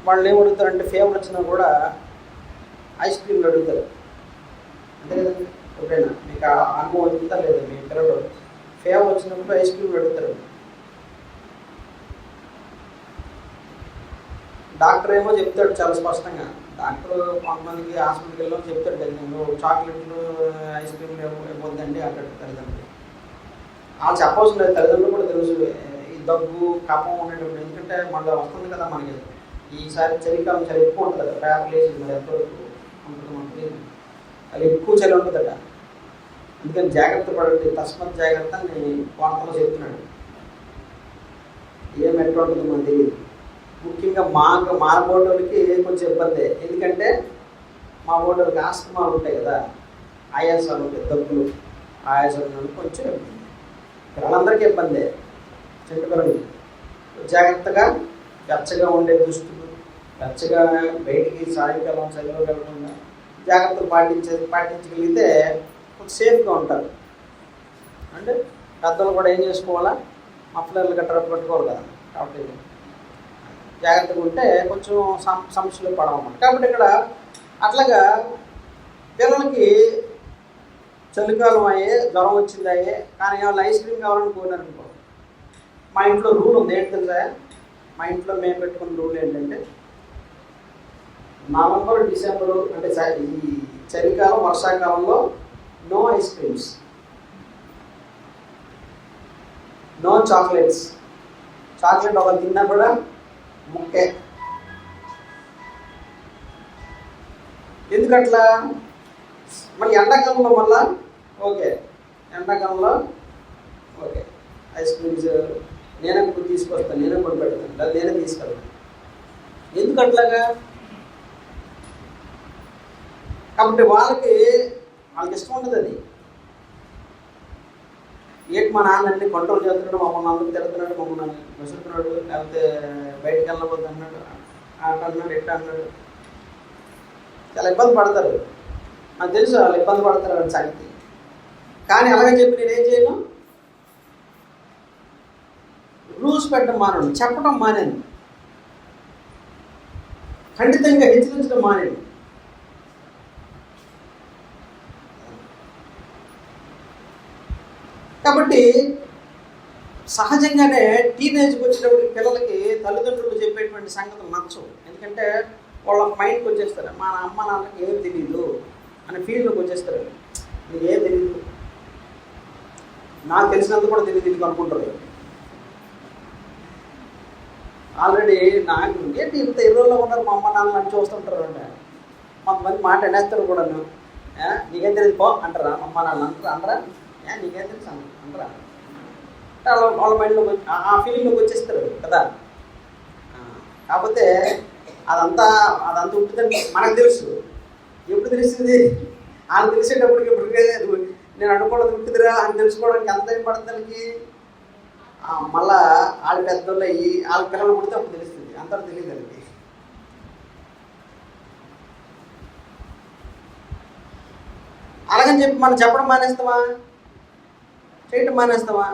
వాళ్ళు ఏం అడుగుతారంటే, ఫీవర్ వచ్చినా కూడా ఐస్ క్రీమ్లు అడుగుతారు, అంతే కదండి. ఎప్పుడైనా మీకు అనుభవం అవుతుందా లేదా? మీ పిల్లలు ఫీవర్ వచ్చినప్పుడు ఐస్ క్రీమ్లు అడుగుతారు. డాక్టర్ ఏమో చెప్తాడు చాలా స్పష్టంగా. డాక్టర్ కొంతమందికి హాస్పిటల్కి వెళ్ళి చెప్తాడు కదా, నువ్వు చాక్లెట్లు ఐస్ క్రీమ్లు ఇవ్వద్దండి అంటాడు తల్లిదండ్రులు. వాళ్ళు చెప్పవలసిన లేదు, తల్లిదండ్రులు కూడా తెలుసు ఈ దగ్గు కఫం ఉండేటప్పుడు. ఎందుకంటే మళ్ళీ వస్తుంది కదా మనకి, ఈసారి చలికాలం చాలా ఎక్కువ ఉంటుంది కదా, పేపర్ వేసి మరి ఎంతవరకు ఉంటుంది మనకి, అది ఎక్కువ చలి ఉంటుందట. అందుకని జాగ్రత్త పడండి, తస్మత్ జాగ్రత్త అని వార్తలో చెప్తున్నాడు. ఏం ఎట్లా ఉంటుందో మనకు తెలియదు. ముఖ్యంగా మా బోటోళ్ళకి కొంచెం ఇబ్బంది. ఎందుకంటే మా బోటోళ్ళకి ఆస్తమాలు ఉంటాయి కదా, ఆయాసాలు ఉంటాయి, దగ్గులు ఆయాసాలు కొంచెం ఇబ్బంది. వాళ్ళందరికీ ఇబ్బందే. చిన్నపిల్లలు జాగ్రత్తగా వెచ్చగా ఉండే దుస్తులు, వెచ్చగా బయటికి సాయంకాలం చదివి వెళ్ళకుండా జాగ్రత్తలు పాటించగలిగితే కొంచెం సేఫ్గా ఉంటారు. అంటే పెద్దలు కూడా ఏం చేసుకోవాలా, మఫ్లర్లు గట్రా పట్టుకోవాలి కదా. కాబట్టి జాగ్రత్తగా ఉంటే కొంచెం సమస్యలు పడవన్నమాట. కాబట్టి ఇక్కడ అట్లాగా పిల్లలకి చలికాలం అయ్యే, జ్వరం వచ్చిందయ్యే, కానీ వాళ్ళు ఐస్ క్రీమ్ కావాలని కోరినారనుకో, మా ఇంట్లో రూల్ ఉంది. ఏంటి తెలుసా? మా ఇంట్లో మేము పెట్టుకున్న రూల్ ఏంటంటే, నవంబర్ డిసెంబరు అంటే ఈ చలికాలం వర్షాకాలంలో no ice creams, no chocolates. Chocolate ఒక తిన్నా కూడా ముక్కే. ఎందుకట్లా? మరి ఎండాకాలంలో మళ్ళా ఓకే, ఎండాకాలంలో ఓకే ఐస్ క్రీమ్స్ నేనే ఇప్పుడు తీసుకొస్తాను, నేనే కొని పెడతాను, లేదా నేనే తీసుకెళ్తాను. ఎందుకు అట్లాగా? కాబట్టి వాళ్ళకి ఇష్టం ఉంటుంది అది. ఏంటి మా నాన్న అన్ని కంట్రోల్ చేస్తున్నాడు, మమ్మల్ని అందరూ తిడుతున్నాడు, మమ్మల్ని విసురుతున్నాడు, లేకపోతే బయటకు వెళ్ళబోద్దు అన్నాడు, అన్నాడు, ఎట్లా అన్నాడు. చాలా ఇబ్బంది పడతారు, నాకు తెలుసు వాళ్ళు ఇబ్బంది పడతారు అని సంగతి. కానీ అలాగే చెప్పి నేనేం చేయను, రూల్స్ పెట్టడం మానేను, చెప్పడం మానేను, ఖండితంగా హెచ్చరించడం మానేను. కాబట్టి సహజంగానే టీనేజ్కి వచ్చేటప్పుడు పిల్లలకి తల్లిదండ్రులు చెప్పేటువంటి సంగతులు నచ్చవు. ఎందుకంటే వాళ్ళ మైండ్కి వచ్చేస్తారు, మా అమ్మ నాన్నకి ఏం తెలియదు అనే ఫీల్డ్లోకి వచ్చేస్తారు. నీకు ఏం తెలియదు, నాకు తెలిసినంత కూడా తెలియదు ఇది అనుకుంటారు. ఆల్రెడీ నాకు ఏంటి ఇంత ఎర్రలో ఉన్నారు మా అమ్మ నాన్న అని చూస్తుంటారు. అంటే కొంతమంది మాట అనేస్తారు కూడాను. నీకేం తెలియదు పో అంటారా అమ్మ నాన్న అంటారా, నీకేం తెలుసు అంటారా. వాళ్ళ మైండ్లో ఆ ఫీలింగ్లోకి వచ్చేస్తారు కదా. కాకపోతే అదంతా ఉంటుందని మనకు తెలుసు. ఎప్పుడు తెలుస్తుంది? వాళ్ళకి తెలిసేటప్పటికి ఇప్పుడు నేను అనుకోవడం ఉంటుందిరా అని తెలుసుకోవడానికి ఎంత టైం పడుతుంది. మళ్ళా వాళ్ళు పెద్దోళ్ళు అయ్యి వాళ్ళ పిల్లలు పుడితే అప్పుడు తెలుస్తుంది, అంతా తెలియదు వాళ్ళకి. అలాగని చెప్పి మనం చెప్పడం మానేస్తామా, చేయటం మానేస్తామా?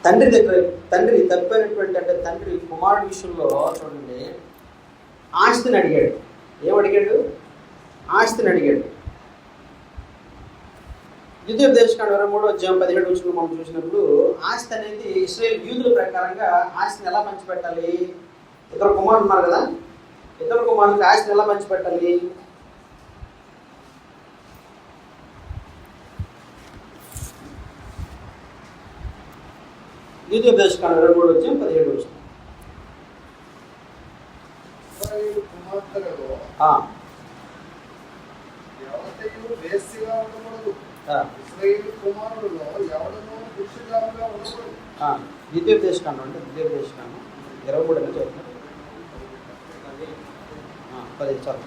తండ్రి తప్పైనటువంటి అంటే తండ్రి కుమారుడి విషయంలో చూడండి, ఆస్తిని అడిగాడు. ఏమడిగాడు? ఆస్తిని అడిగాడు. ద్వితీయోపదేశకాండం 23:17 మనం చూసినప్పుడు ఆస్తి అనేది ఇశ్రాయేలు యూదుల ప్రకారంగా ఆస్తిని ఎలా పంచిపెట్టాలి? ఇద్దరు కుమారులు ఉన్నారు కదా, ఇద్దరు కుమారులకి ఆస్తిని ఎలా పంచిపెట్టాలి? ద్వితీయోపదేశకాండం 23:17 ద్వితీయోపదేశకాండం అంటే ద్వితీయోపదేశకాండం 23 అని చదువుతున్నారు. 10 చాలు.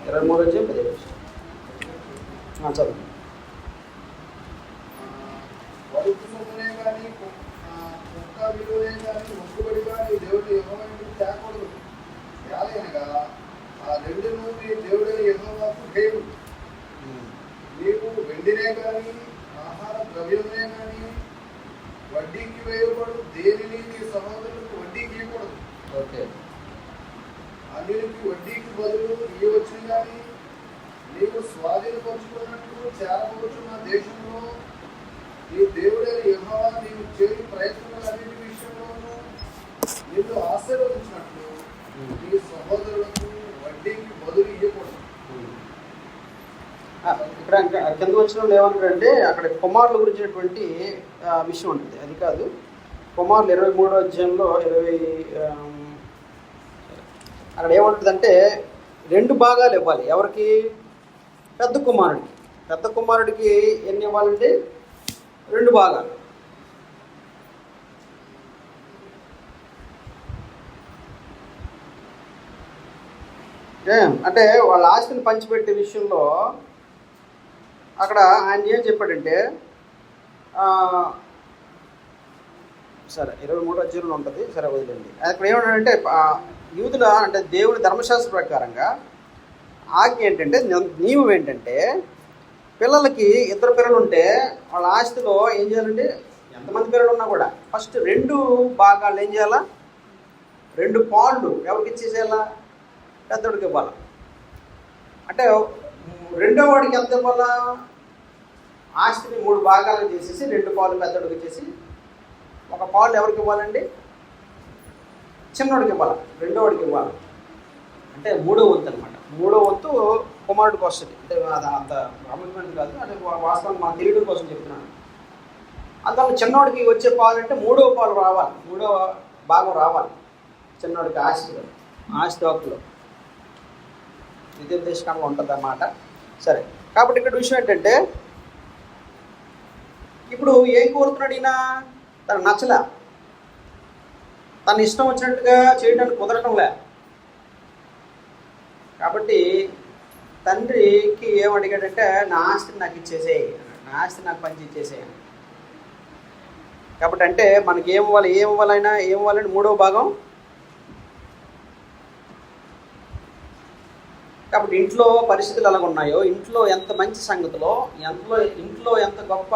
23:17 చదువు. వరుకు సొమ్మునే కానీ కుక్క విలువనే కానీ మొక్కుబడి కానీ దేవుడు యెహోవాకు తేకూడదు. ఏలయనగా ఆ రెండును మీ దేవుడైన యెహోవాకు హేయు. నీవు వెండినే కానీ ఆహార ద్రవ్యమునే కానీ వడ్డీకి వేయకూడదు. దేనిని నీ సహోదరులకు వడ్డీకి ఇవ్వకూడదు. అన్యునికి వడ్డీకి బదులు ఇవ్వచ్చు. కానీ నీవు స్వాధీనపరుచుకున్నట్లు చేరవచ్చున్న దేశంలో నీ దేవుడైన యెహోవా నీవు చేయు ప్రయత్నాలన్నిటి విషయంలోనూ నిన్ను ఆశీర్వదించినట్లు నీ సహోదరులకు వడ్డీకి బదులు ఇవ్వకూడదు. ఇక్కడ కింద వచ్చిన ఏమంటారంటే అక్కడ కుమారుల గురించినటువంటి విషయం ఉంటుంది. అది కాదు, కుమారులు 23వ అధ్యాయంలో అక్కడ ఏమంటుందంటే 2 భాగాలు ఇవ్వాలి. ఎవరికి? పెద్ద కుమారుడికి. పెద్ద కుమారుడికి ఎన్ని ఇవ్వాలంటే 2 భాగాలు. అంటే వాళ్ళ ఆస్తిని పంచిపెట్టే విషయంలో అక్కడ ఆయన ఏం చెప్పాడంటే, సరే 23వ అధ్యాయంలో ఉంటుంది, సరే వదిలేండి. అక్కడ ఏమన్నాడంటే యూదుల అంటే దేవుని ధర్మశాస్త్ర ప్రకారంగా ఆజ్ఞ ఏంటంటే, నియమం ఏంటంటే పిల్లలకి 2 పిల్లలు ఉంటే వాళ్ళ ఆస్తిలో ఏం చేయాలంటే, ఎంతమంది పిల్లలు ఉన్నా కూడా ఫస్ట్ 2 భాగాలు ఏం చేయాలా? 2 పాళ్ళు ఎవరికి ఇచ్చేసేయాలా? పెద్దోడికి ఇవ్వాలి. అంటే రెండో వాడికి ఎంత ఇవ్వాలా? ఆస్తిని 3 భాగాలు చేసేసి 2 పాలు పెద్దోడికి ఇచ్చేసి 1 పాలు ఎవరికి ఇవ్వాలండి? చిన్నోడికి ఇవ్వాలి, రెండోవాడికి ఇవ్వాలి. అంటే 3వ వంతు అనమాట. 3వ వంతు కుమారుడికి వస్తుంది. అంటే అది అంత ప్రాముఖ్యమైనది కాదు, అంటే వాస్తవం మన తెలియడం కోసం చెప్తున్నాను. అందువల్ల చిన్నోడికి వచ్చే పాలు అంటే 3వ పాలు రావాలి, 3వ భాగం రావాలి చిన్నోడికి ఆస్తి హక్కులో. ద్వితీయోపదేశకాండంలో ఉంటుంది అన్నమాట. సరే, కాబట్టి ఇక్కడ విషయం ఏంటంటే, ఇప్పుడు ఏం కోరుతున్నాడు ఈయన? తనకు నచ్చలే, తన ఇష్టం వచ్చినట్టుగా చేయడానికి కుదరటంలే. కాబట్టి తండ్రికి ఏమడిగాడంటే, నా ఆస్తిని నాకు ఇచ్చేసేయి, నా ఆస్తి నాకు పంచి ఇచ్చేసేయి. కాబట్టి అంటే మనకి ఏం ఇవ్వాలంటే 3వ భాగం. కాబట్టి ఇంట్లో పరిస్థితులు ఎలాగ ఉన్నాయో, ఇంట్లో ఎంత మంచి సంగతిలో, ఇంట్లో ఎంత గొప్ప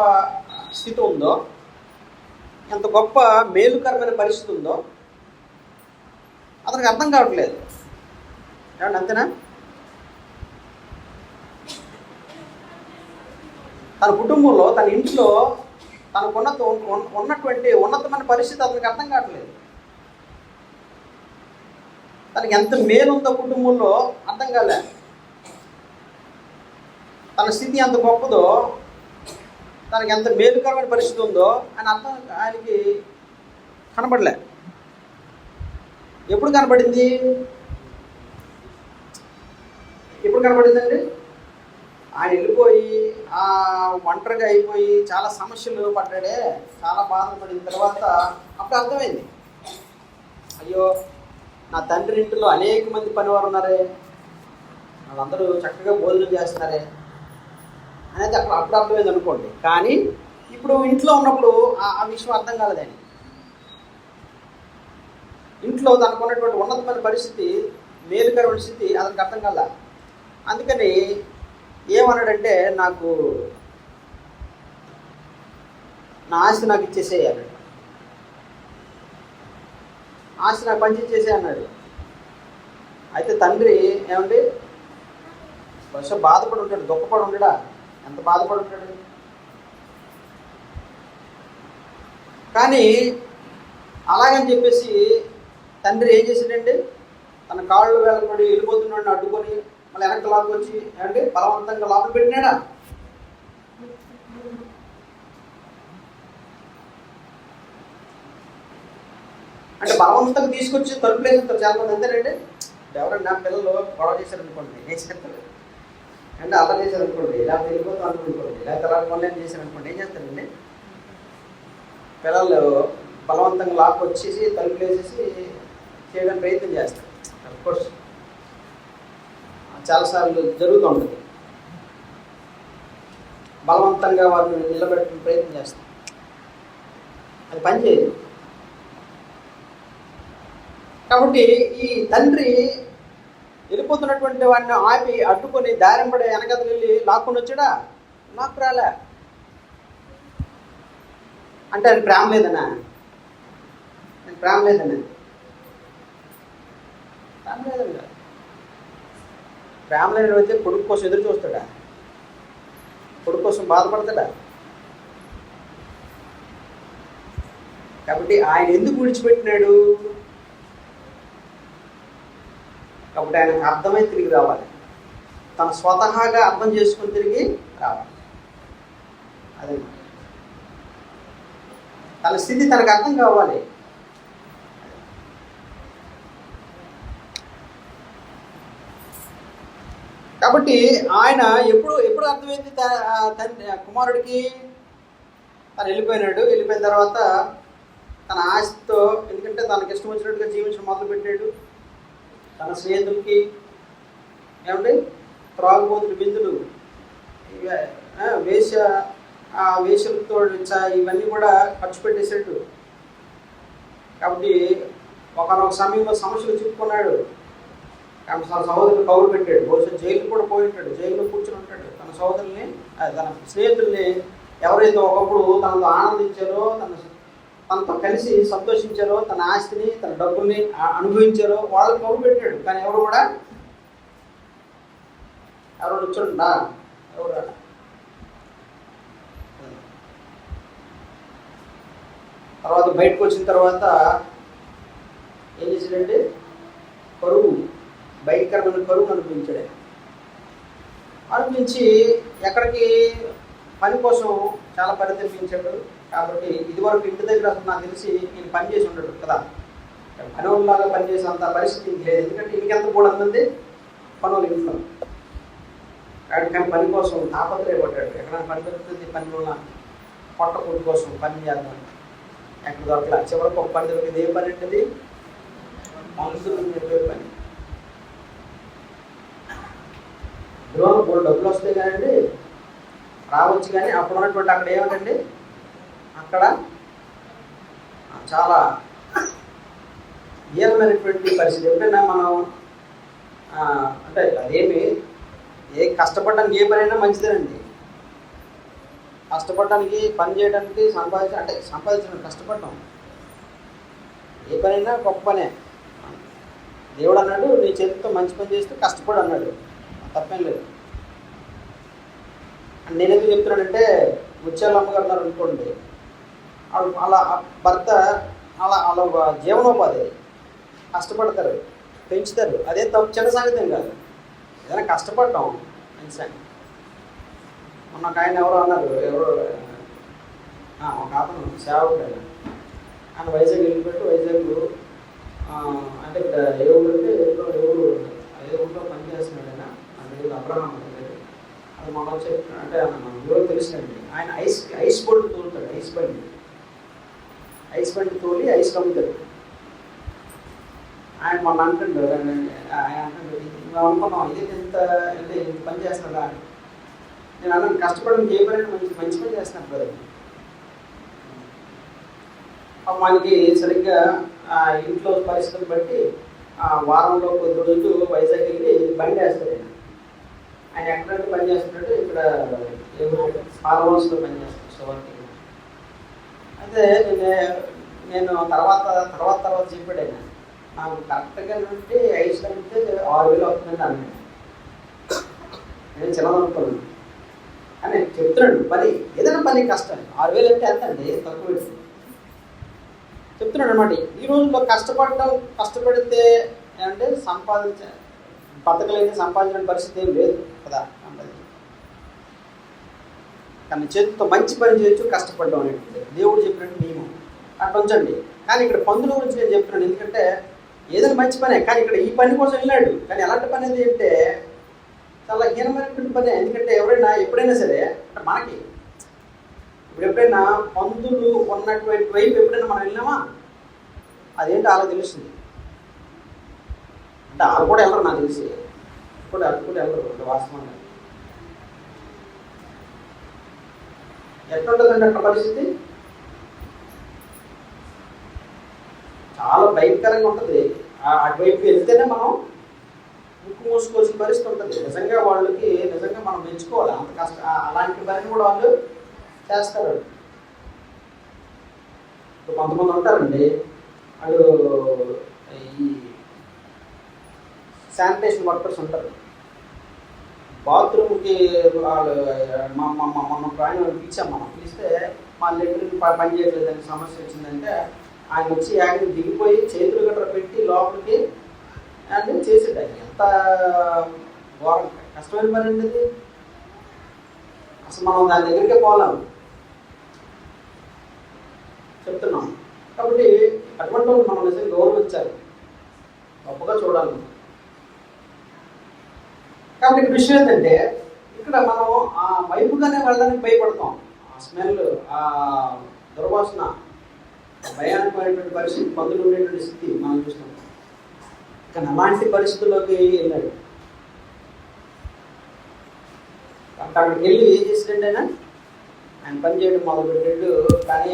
స్థితి ఉందో, ఎంత గొప్ప మేలుకరమైన పరిస్థితి ఉందో అతనికి అర్థం కావట్లేదు. ఏమండి అంతేనా? తన కుటుంబంలో, తన ఇంట్లో తనకున్న ఉన్నటువంటి ఉన్నతమైన పరిస్థితి అతనికి అర్థం కావట్లేదు. తనకి ఎంత మేలు ఉందో కుటుంబంలో అర్థం కాలే. తన స్థితి ఎంత గొప్పదో, తనకి ఎంత మేలుకరమైన పరిస్థితి ఉందో అని అర్థం ఆయనకి కనబడలే. ఎప్పుడు కనబడింది? ఎప్పుడు కనబడిందండి? ఆయన వెళ్ళిపోయి ఒంటరిగా అయిపోయి చాలా సమస్యలు పడ్డాడే, చాలా బాధపడిన తర్వాత అప్పుడు అర్థమైంది, అయ్యో నా తండ్రి ఇంటిలో అనేక మంది పనివారు ఉన్నారే, వాళ్ళందరూ చక్కగా భోజనం చేస్తున్నారే అనేది అప్పుడు అర్థమైంది అనుకోండి. కానీ ఇప్పుడు ఇంట్లో ఉన్నప్పుడు ఆ విషయం అర్థం కాలేదని. ఇంట్లో తనకున్నటువంటి ఉన్నతమైన పరిస్థితి, మేలుకరమైన స్థితి అతనికి అర్థం కాల. అందుకని ఏమన్నాడంటే, నాకు నా ఆస్తి నాకు ఇచ్చేసేయాలి, ఆస్తి నాకు పంచిచ్చేసే అన్నాడు. అయితే తండ్రి ఏమండి బహుశా బాధపడి ఉంటాడు, దుఃఖపడి ఉండడా? ఎంత బాధపడి ఉంటాడు. కానీ అలాగని చెప్పేసి తండ్రి ఏం చేశాడండి, తన కాళ్ళు వేలపడి వెళ్ళిపోతున్నాడు అడ్డుకొని మళ్ళీ వెనక్కి లాక్కొచ్చి ఏమంటే బలవంతంగా లోపల పెట్టినాడా? అంటే బలవంతంగా తీసుకొచ్చి తలుపులు వేసేస్తారు చాలా మంది. అంతేనండి, ఎవరైనా పిల్లలు గొడవ చేశారనుకోండి, ఏం చేస్తారు అంటే అలా చేశారనుకోండి, ఇలా వెళ్ళిపోతాం అనుకోండి, ఇలా తర్వాత మళ్ళీ చేశారనుకోండి, ఏం చేస్తారండి, పిల్లలు బలవంతంగా లాక్ వచ్చేసి తలుపులు వేసేసి చేయడానికి ప్రయత్నం చేస్తారు. అఫ్కోర్స్ చాలాసార్లు జరుగుతూ ఉంటుంది. బలవంతంగా వారిని నిలబెట్టడానికి ప్రయత్నం చేస్తారు, అది పనిచేయదు. కాబట్టి ఈ తండ్రి వెళ్ళిపోతున్నటువంటి వాడిని ఆపి అడ్డుకొని దారింపడే వెనకతలు వెళ్ళి లాక్కొని వచ్చాడా? నాకు రాలే. అంటే ఆయన ప్రేమ లేదనా? ప్రేమ లేదన్నా? ప్రేమ లేదండి. ప్రేమ లేని అయితే కొడుకు కోసం ఎదురు చూస్తాడా? కొడుకు కోసం బాధపడతాడా? కాబట్టి ఆయన ఎందుకు విడిచిపెట్టినాడు? కాబట్టి ఆయనకు అర్థమై తిరిగి రావాలి, తను స్వతహాగా అర్థం చేసుకుని తిరిగి రావాలి. అదే తన స్థితి తనకు అర్థం కావాలి. కాబట్టి ఆయన ఎప్పుడు అర్థమైంది కుమారుడికి? తను వెళ్ళిపోయిన తర్వాత తన ఆస్తితో, ఎందుకంటే తనకి ఇష్టం వచ్చినట్టుగా జీవించడం మొదలుపెట్టాడు. తన స్నేహితులకి ఏమంటే త్రాగుబోతులు, బిందులు, వేషలతో ఇవన్నీ కూడా ఖర్చు పెట్టేసాడు. కాబట్టి ఒకనొక సమయంలో సమస్యలు చిక్కుకున్నాడు. కాబట్టి తన సహోదరులు కౌలు పెట్టాడు. బహుశా జైలు కూడా పోయి ఉంటాడు, జైల్లో కూర్చొని ఉంటాడు. తన సహోదరుల్ని, తన స్నేహితుల్ని ఎవరైతే ఒకప్పుడు తనతో ఆనందించారో, తనతో కలిసి సంతోషించారో, తన ఆస్తిని, తన డబ్బుల్ని అనుభవించారో వాళ్ళని కౌలు పెట్టాడు. కానీ ఎవరు కూడా వచ్చుండా ఎవరు రా. తర్వాత బయటకు వచ్చిన తర్వాత ఏం చేశాడంటే కరువు, భయంకరమైన కరువును అనిపించి ఎక్కడికి పని కోసం చాలా పరితపించాడు. కాబట్టి ఇదివరకు ఇంటి దగ్గర అసలు నాకు తెలిసి నేను పని చేసి ఉండడు కదా, పనివాళ్ళలాగా పనిచేసేంత పరిస్థితి లేదు. ఎందుకంటే ఇంకెంత కూడా మంది పనులు ఇంట్లో. కానీ పని కోసం తాపత్రయపడ్డాడు. ఎక్కడైనా పని దొరుకుతుంది, పనిలో పొట్ట కూడి కోసం పని చేద్దాం, ఎక్కడ దొరకలే. చివరికి ఒక పని దొరికింది. ఏ పని ఉంటుంది? మనుషులు చెప్పే పని. డబ్బులు వస్తాయి కానండి, రావచ్చు. కానీ అప్పుడు ఉన్నటువంటి అక్కడ ఏమిటండి, అక్కడ చాలా హీనమైనటువంటి పరిస్థితి. ఎప్పుడైనా మనం అంటే అదేమి కష్టపడడానికి ఏ పనైనా మంచిదేనండి. కష్టపడడానికి, పని చేయడానికి, సంపాదించడానికి కష్టపడటం ఏ పనైనా గొప్ప పనే. దేవుడు అన్నాడు నీ చేతితో మంచి పని చేస్తూ కష్టపడు అన్నాడు, తప్పేం లేదు. నేను ఎందుకు చెప్తున్నానంటే ముత్యాల అమ్మగారు ఉన్నారు అనుకోండి, అలా భర్త అలా జీవనోపాధి కష్టపడతారు, పెంచుతారు, అదే తప్పు, చిన్న సంగతి ఏం కాదు. ఏదైనా కష్టపడటం మంచి సంగతి. మొన్న ఒక ఆయన ఎవరో అన్నారు, ఒక అతను సేవకుడు ఆయన వైజాగ్ వెళ్ళిపెట్టి వైజాగ్ అంటే ఇక్కడ ఏ ఊరు అంటే ఏ ఊళ్ళో పనిచేస్తున్నాడు ఆయన, దేవుడు అబ్రహాం అంటారు. అది మనం చెప్తున్నాడు అంటే మన ఊళ్ళో తెలిసినండి. ఆయన ఐస్ బండి తోలుతాడు, ఐస్ బండి తోలి ఐస్ అమ్ముతాడు. ఆయన మొన్న అంటుండు, ఆయన అంటుండే మేము అనుకున్నాం ఇది ఇంత అంటే ఇంత పని చేస్తున్నాడా అని. నేను అన్నాను కష్టపడడానికి ఏ పని మంచి పని చేస్తున్నాడు కదా. మనకి సరిగ్గా ఇంట్లో పరిస్థితులు బట్టి వారంలో కొద్ది రోజులు వైజాగ్ వెళ్ళి బండి వేస్తాడు ఆయన ఎక్కడంటే పని చేస్తున్నాడు, ఇక్కడ ఫార్మ్ హౌస్లో పని చేస్తాడు సోవర్కి. అయితే నేను తర్వాత చెప్పాడు ఆయన, నాకు కరెక్ట్గా నుండి 5 కంటే 6,000 అవుతుందండి అన్నాడు. నేను చిన్నదనుకున్నాను అని చెప్తున్నాడు. పని ఏదైనా పని కష్టం, 6,000 అంటే ఎంత అండి, తక్కువ చెప్తున్నాడు అనమాట. ఈ రోజుల్లో కష్టపడితే అంటే బతకలేని సంపాదించిన పరిస్థితి ఏం లేదు కదా. కానీ చేతితో మంచి పని చేయొచ్చు, కష్టపడడం అనేది దేవుడు చెప్పినట్టు నియమం అట్లా ఉంచండి. కానీ ఇక్కడ పందుల గురించి నేను చెప్తున్నాను, ఎందుకంటే ఏదైనా మంచి పనే, కానీ ఇక్కడ ఈ పని కోసం వెళ్ళాడు. కానీ ఎలాంటి పని అది అంటే చాలా హీనమైనటువంటి పనే. ఎందుకంటే ఎప్పుడైనా సరే అంటే మనకి ఇప్పుడు ఎప్పుడైనా పందులు ఉన్నటువంటి వైపు ఎప్పుడైనా మనం వెళ్ళినామా, అదేంటో అలా తెలుస్తుంది. అంటే వాళ్ళు కూడా వెళ్ళరు, నాకు తెలిసి అది కూడా వెళ్ళరు వాస్తవంగా. ఎట్లుంటుందండి అక్కడ పరిస్థితి, చాలా భయంకరంగా ఉంటుంది. అటువైపు వెళ్తేనే మనం ముక్కు మూసుకోవాల్సిన పరిస్థితి ఉంటుంది. నిజంగా మనం మెచ్చుకోవాలి, అంత కష్టం. అలాంటి పని కూడా వాళ్ళు చేస్తారు. ఇప్పుడు కొంతమంది ఉంటారండి, వాళ్ళు ఈ శానిటేషన్ వర్కర్స్ ఉంటారు. బాత్రూమ్కి వాళ్ళు మన ఆయన పిలిస్తే మా లెటర్ పని చేయట్లేదని సమస్య వచ్చిందంటే ఆయన వచ్చి ఆయన దిగిపోయి చేతులు గట్రా పెట్టి లోపలికి అంటే చేసేట. ఎంత కష్టమైన పని అండి అది. అసలు మనం దాని దగ్గరికే పోలేం చెప్తున్నాం. కాబట్టి అటువంటి వాళ్ళు మనం నిజంగా గౌరవించాలి, గొప్పగా చూడాలి. కాబట్టి ఇక్కడ విషయం ఏంటంటే ఇక్కడ మనం ఆ వైపుగానే వెళ్ళడానికి భయపడతాం. ఆ స్మెల్, ఆ దుర్వాసన, భయానకమైనటువంటి పరిస్థితి, పందులు ఉండేటువంటి స్థితి మనం చూస్తున్నాం. కానీ అలాంటి పరిస్థితుల్లోకి వెళ్ళాడు. అక్కడికి వెళ్ళి ఏం చేసినట్టు ఆయన పని చేయడం మొదలుపెట్టాడు. కానీ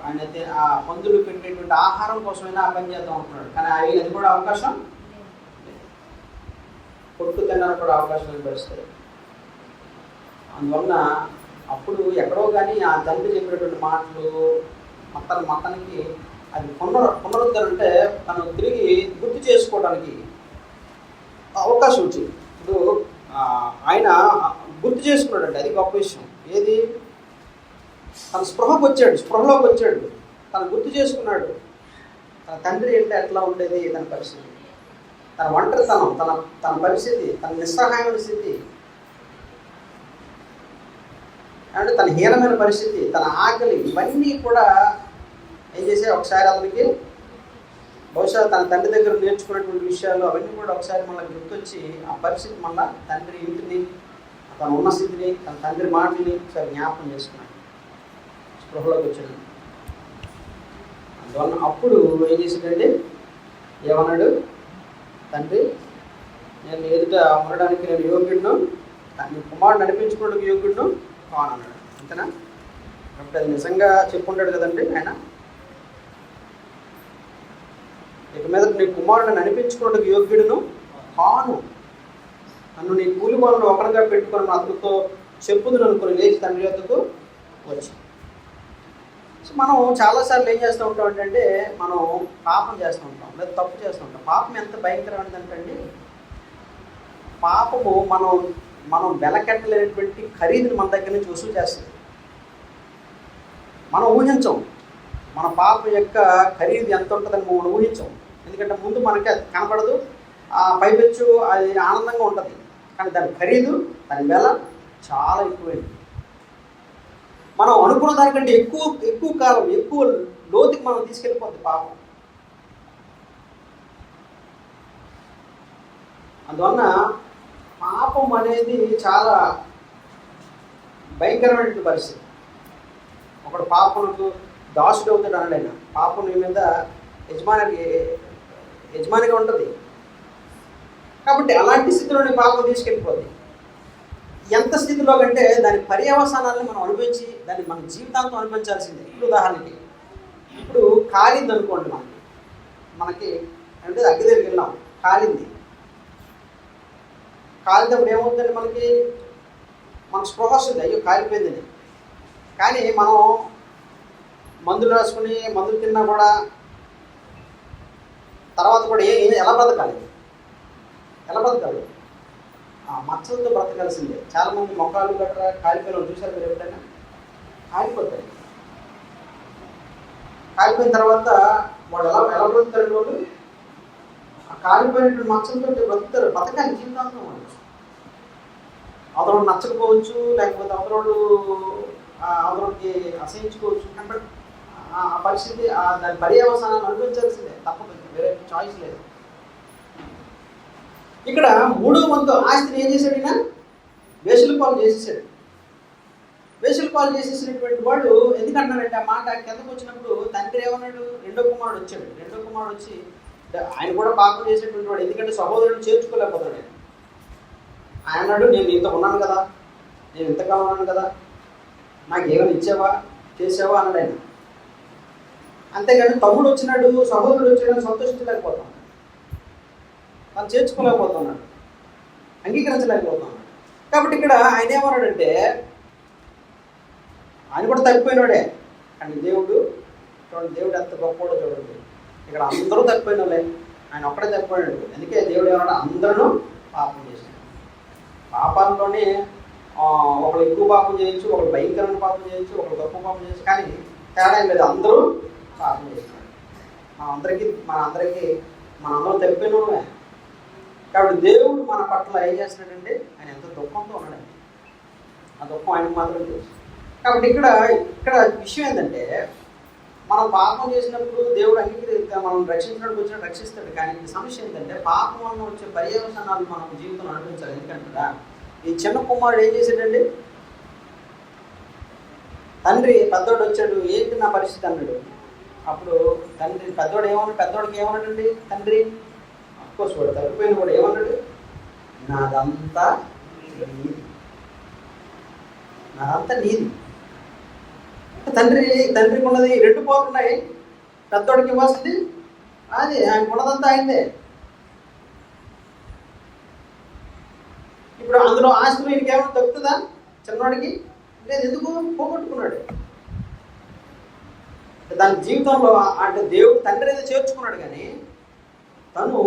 ఆయన ఆ పందులు పెట్టేటువంటి ఆహారం కోసమైనా ఆ పని చేద్దాం అనుకున్నాడు. కానీ అది కూడా అవకాశం, కొట్టు తినడానికి కూడా అవకాశం పరిస్థితి. అందువలన అప్పుడు ఎక్కడో కానీ ఆ తండ్రి చెప్పినటువంటి మాటలు మొత్తానికి అది పునరుద్ధరణ అంటే తను తిరిగి గుర్తు చేసుకోవడానికి అవకాశం వచ్చింది. ఇప్పుడు ఆయన గుర్తు చేసుకున్నాడండి, అది గొప్ప విషయం. ఏది, తన స్పృహలోకి వచ్చాడు, తను గుర్తు చేసుకున్నాడు తన తండ్రి అంటే ఎట్లా ఉండేది, తన పరిస్థితి, తన ఒంటరితనం, తన పరిస్థితి, తన నిస్సహాయమైన స్థితి, అంటే తన హీనమైన పరిస్థితి, తన ఆకలి, ఇవన్నీ కూడా ఏం చేసే ఒకసారి అతనికి బహుశా తన తండ్రి దగ్గర నేర్చుకున్నటువంటి విషయాలు అవన్నీ కూడా ఒకసారి మళ్ళీ గుర్తొచ్చి ఆ పరిస్థితి మళ్ళీ తండ్రి ఇంటిని, తను ఉన్న స్థితిని, తన తండ్రి మాటని ఒకసారి జ్ఞాపకం చేసుకున్నాడు, స్పృహలోకి వచ్చాడు. అందువల్ల అప్పుడు ఏం చేశాడంటే ఏమన్నాడు, తండ్రి నేను ఎదుట ఉండడానికి నేను యోగ్యుడును, నీ కుమారుడు నడిపించుకోవడానికి యోగ్యుడును కానన్నాడు. అంతేనా? కాబట్టి అది నిజంగా చెప్పుకుంటాడు కదండి ఆయన. ఇక మీద నీ కుమారుడిని నడిపించుకోవడానికి యోగ్యుడును కాను, నన్ను నీ కూలి వాళ్ళను ఒకరిగా పెట్టుకొని అతనితో చెప్పుదును అనుకుని లేచి తండ్రి యొద్దకు వచ్చి. సో మనం చాలాసార్లు ఏం చేస్తూ ఉంటాం అంటే మనం పాపం చేస్తూ ఉంటాం లేదా తప్పు చేస్తూ ఉంటాం. పాపం ఎంత భయంకరమైనదంటే పాపము మనం వెలకెట్టలేనటువంటి ఖరీదుని మన దగ్గర నుంచి వసూలు చేస్తుంది. మనం ఊహించం మన పాపం యొక్క ఖరీదు ఎంత ఉంటుందని మనం ఊహించం. ఎందుకంటే ముందు మనకి అది కనపడదు, ఆ పైపెచ్చు అది ఆనందంగా ఉంటుంది, కానీ దాని ఖరీదు దాని వెల చాలా ఎక్కువైంది. మనం అనుకున్న దానికంటే ఎక్కువ కాలం ఎక్కువ లోతుకి మనం తీసుకెళ్ళిపోద్ది పాపం. అందువలన పాపం అనేది చాలా భయంకరమైనటువంటి పరిస్థితి. ఒకడు పాపమునకు దాసుడు అవుతాడు అనలేనా, పాపం నీ మీద యజమానిగా ఉంటుంది. కాబట్టి అలాంటి స్థితిలోని పాపం తీసుకెళ్ళిపోద్ది. ఎంత స్థితిలో కంటే దాని పర్యవసానాలను మనం అనుభవించి దాన్ని మన జీవితాంతం అనుభవించాల్సిందే. ఇప్పుడు ఉదాహరణకి ఇప్పుడు కాలింది అనుకోండి, మనకి అంటే అగ్గి దగ్గరికి వెళ్ళాం, కాలినప్పుడు ఏమవుతుందండి, మనకు స్పృహ వస్తుంది, అయ్యో కాలిపోయిందని. కానీ మనం మందులు రాసుకుని మందులు తిన్నా కూడా తర్వాత కూడా ఎలా బ్రతకాలి? మచ్చలతో బ్రతకాల్సిందే. చాలామంది మొక్కలు గట్రా కాలిపోయిన చూసారు మీరు ఎప్పుడైనా? కాలిపోతాయి. కాలిపోయిన తర్వాత వాళ్ళు ఎలా బ్రతుకుతారు? వాళ్ళు ఆ కాలిపోయినటువంటి మచ్చలతో బ్రతుకుతారు, బతకాలి జీవితాంతం. వాళ్ళు అవతరోడు నచ్చకపోవచ్చు, లేకపోతే అవతరోడికి అసహించుకోవచ్చు, అంటే ఆ పరిస్థితి దాని పర్యవసానాన్ని అనుభవించాల్సిందే, తప్పదు, వేరే చాయిస్ లేదు. ఇక్కడ 3వ వంతు ఆస్తిని ఏం చేశాడు? ఈయన వేసుల పాలు చేసేసాడు. వేసుల పాలు చేసేసినటువంటి వాడు ఎందుకంటున్నాడంటే ఆ మాట కిందకు వచ్చినప్పుడు తండ్రి ఏమన్నాడు? రెండో కుమారుడు వచ్చాడు. రెండో కుమారుడు వచ్చి ఆయన కూడా పాపం చేసేటువంటి వాడు, ఎందుకంటే సహోదరుడు చేర్చుకోలేకపోతాడు. ఆయన అన్నాడు, నేను ఇంత ఉన్నాను కదా, నేను ఇంతకాలం ఉన్నాను కదా, నాకు ఏమైనా ఇచ్చావా చేసావా అన్నాడు ఆయన. అంతేగాని తమ్ముడు వచ్చినాడు, సహోదరుడు వచ్చాడని సంతోషించలేకపోతాం, తను చేర్చుకోలేకపోతున్నాడు, అంగీకరించలేకపోతున్నాడు. కాబట్టి ఇక్కడ ఆయన ఏమన్నాడంటే ఆయన కూడా తప్పిపోయినాడే, కానీ దేవుడు ఎంత గొప్పవాడో చూడండి. ఇక్కడ అందరూ తప్పిపోయిన వాళ్ళే, ఆయన ఒక్కడే తప్పిపోయాడు. అందుకే దేవుడు ఏమన్నాడు? అందరూ పాపం చేశాడు. పాపాల్లోనే ఒకరు ఎక్కువ పాపం చేయొచ్చు, ఒకరు భయంకరమైన పాపం చేయొచ్చు, ఒకరు తక్కువ పాపం చేయొచ్చు, కానీ తేడా ఏం లేదు, అందరూ పాపం చేస్తున్నారు. మనందరూ తప్పిపోయిన. కాబట్టి దేవుడు మన పట్ల ఏం చేస్తున్నాడంటే ఆయన ఎంత దుఃఖంతో ఉన్నాడండి, ఆ దుఃఖం ఆయనకు మాత్రం తెలుసు. కాబట్టి ఇక్కడ విషయం ఏంటంటే మనం పాపం చేసినప్పుడు దేవుడు మనం రక్షించడానికి వచ్చిన రక్షిస్తాడు. కానీ సమస్య ఏంటంటే పాపం వల్ల వచ్చే పర్యవసానాలు మనం జీవితంలో అనుభవించాలి. ఎందుకంటే ఈ చిన్న కుమారుడు ఏం చేశాడండి? తండ్రి పెద్దోడు వచ్చాడు, ఏంటి నా పరిస్థితి అన్నాడు. అప్పుడు తండ్రి పెద్దోడికి ఏమన్నాడండి తండ్రి? అఫ్కోర్స్ వాడు తప్పిపోయిన వాడు ఏమన్నాడు? నాదంతా నీది. తండ్రికి ఉన్నది 2 పాలు ఉన్నాయి, పెద్దోడికి ఇవ్వాల్సింది అది, ఆయన ఉన్నదంతా ఆయనదే. ఇప్పుడు అందులో ఆస్తి వీడికి ఏమైనా దొరుకుతుందా? చిన్నవాడికి లేదు, ఎందుకు? పోగొట్టుకున్నాడు. దాని జీవితంలో అంటే దేవుడు తండ్రి అయితే చేర్చుకున్నాడు, కానీ తను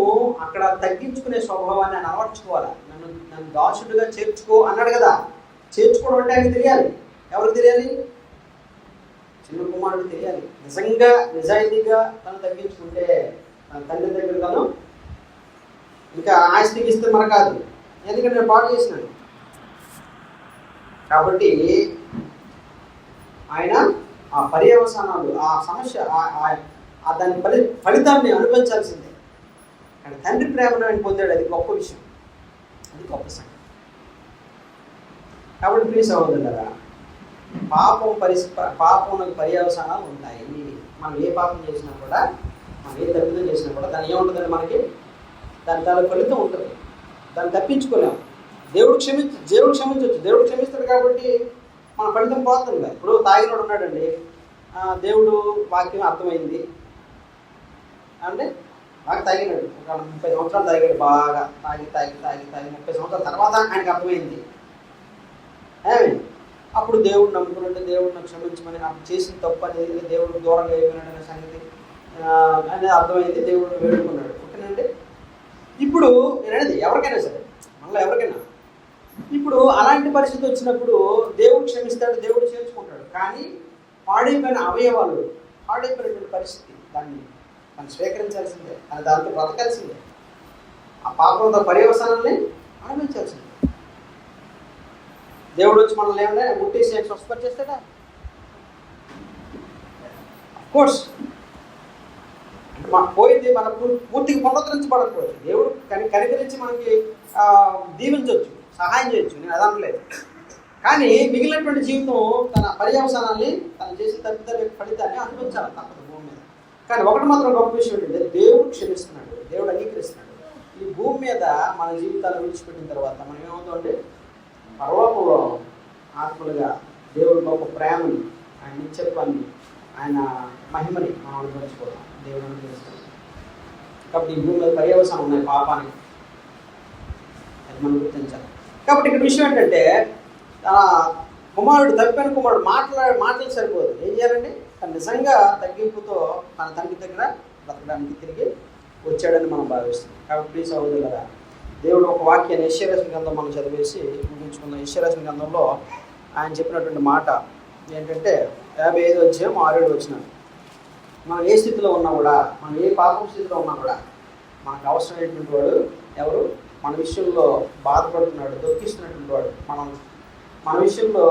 అక్కడ తగ్గించుకునే స్వభావాన్ని ఆయన అలవర్చుకోవాలి. నన్ను దాసుడుగా చేర్చుకో అన్నాడు కదా. చేర్చుకోవడం అంటే ఆయనకి తెలియాలి. ఎవరికి తెలియాలి? చిన్న కుమారుడికి తెలియాలి. నిజాయితీగా తను తగ్గించుకుంటే తన తండ్రి దగ్గర తను ఇంకా ఆస్తికి ఇస్తే మన కాదు, ఎందుకంటే నేను పాటు చేసినాను. కాబట్టి ఆయన ఆ పర్యవసానాలు, ఆ సమస్య, దాని ఫలితాన్ని అనుభవించాల్సిందే. కానీ తండ్రి ప్రేమను ఆయన పొందాడు, అది గొప్ప విషయం, అది గొప్ప సంగతి. కాబట్టి ప్రియ సహోదరులారా, పాపం పర్యవసానాలు ఉంటాయి. మనం ఏ పాపం చేసినా కూడా, మనం ఏ తప్పిదం చేసినా కూడా దాని ఏముంటుందండి? మనకి దాని ఫలితం ఉంటుంది. దాన్ని తప్పించుకోలేము. దేవుడు క్షమించవచ్చు, దేవుడు క్షమిస్తాడు కాబట్టి మన ఫలితం పోతుంది. ఇప్పుడు తాగినోడు ఉన్నాడండి, దేవుడు వాక్యం అర్థమైంది అంటే బాగా తాగినాడు, ఒక 30 సంవత్సరాలు తాగాడు, బాగా తాగి 30 సంవత్సరాల తర్వాత ఆయనకు అర్థమైంది. అప్పుడు దేవుడు నమ్ముకున్నట్టు దేవుడిని క్షమించమని నాకు చేసిన తప్పు అనేది దేవుడు దూరంగా అయిపోయినాడనే సంగతి అనేది అర్థమైంది. దేవుడు వేడుకున్నాడు. ఓకేనండి. ఇప్పుడు నేననేది ఎవరికైనా సరే, మళ్ళీ ఎవరికైనా ఇప్పుడు అలాంటి పరిస్థితి వచ్చినప్పుడు దేవుడు క్షమిస్తాడు, దేవుడు చేర్చుకుంటాడు. కానీ పాడైపోయిన అవయవాలు, పాడైపోయినటువంటి పరిస్థితి దాన్ని స్వీకరించాల్సిందే, దాంతో బ్రతకాల్సిందే, ఆ పాపంతో పర్యవసానాన్ని అనుభవించాల్సిందే. దేవుడు వచ్చి మనల్ని ఏమన్నా ముట్టేసి స్వస్థపరిచేస్తాడా? అఫ్కోర్స్ మనకు పోయింది, మన పూర్తిగా పునరుద్ధరించబడకపోవచ్చు. దేవుడు కనికరించి మనకి దీవించవచ్చు, సహాయం చేయొచ్చు, నేను అదనలేదు. కానీ మిగిలినటువంటి జీవితం తన పర్యవసానాన్ని, తను చేసిన తప్పిదాల యొక్క ఫలితాన్ని అనుభవించాలి తప్పదు భూమి మీద. కానీ ఒకటి మాత్రం గొప్ప విషయం ఏంటంటే దేవుడు క్షమిస్తున్నాడు, దేవుడు అంగీకరిస్తున్నాడు. ఈ భూమి మీద మన జీవితాలు విడిచిపెట్టిన తర్వాత మనం ఏమవుతామంటే పరలోకంలో ఆత్మలుగా దేవుడి గొప్ప ప్రేమని, ఆయన నిత్యత్వాన్ని, ఆయన మహిమని మనం అనుభవించుకోవాలి. దేవుడు అనుభవిస్తాడు. కాబట్టి ఈ భూమి మీద పర్యవసానం ఉన్నాయి పాపానికి, అది మనం గుర్తించాలి. కాబట్టి ఇక్కడ విషయం ఏంటంటే కుమారుడు, తప్పిన కుమారుడు మాటలు సరిపోదు. ఏం చేయాలండి? తను నిజంగా తగ్గింపుతో తన తండ్రి దగ్గర బ్రతకడానికి తిరిగి వచ్చాడని మనం భావిస్తాం. కాబట్టి ప్లీజ్ సహోదరులారా, దేవుడు ఒక వాక్యాన్ని యెషయా గ్రంథం మనం చదివేసి ముగించుకుందాం. యెషయా గ్రంథంలో ఆయన చెప్పినటువంటి మాట ఏంటంటే 55:6 మనం ఏ స్థితిలో ఉన్నా కూడా, మనం ఏ పాపం స్థితిలో ఉన్నా కూడా మనకు అవసరమైనటువంటి వాడు ఎవరు? మన విషయంలో బాధపడుతున్నాడు, దుఃఖిస్తున్నటువంటి వాడు, మన విషయంలో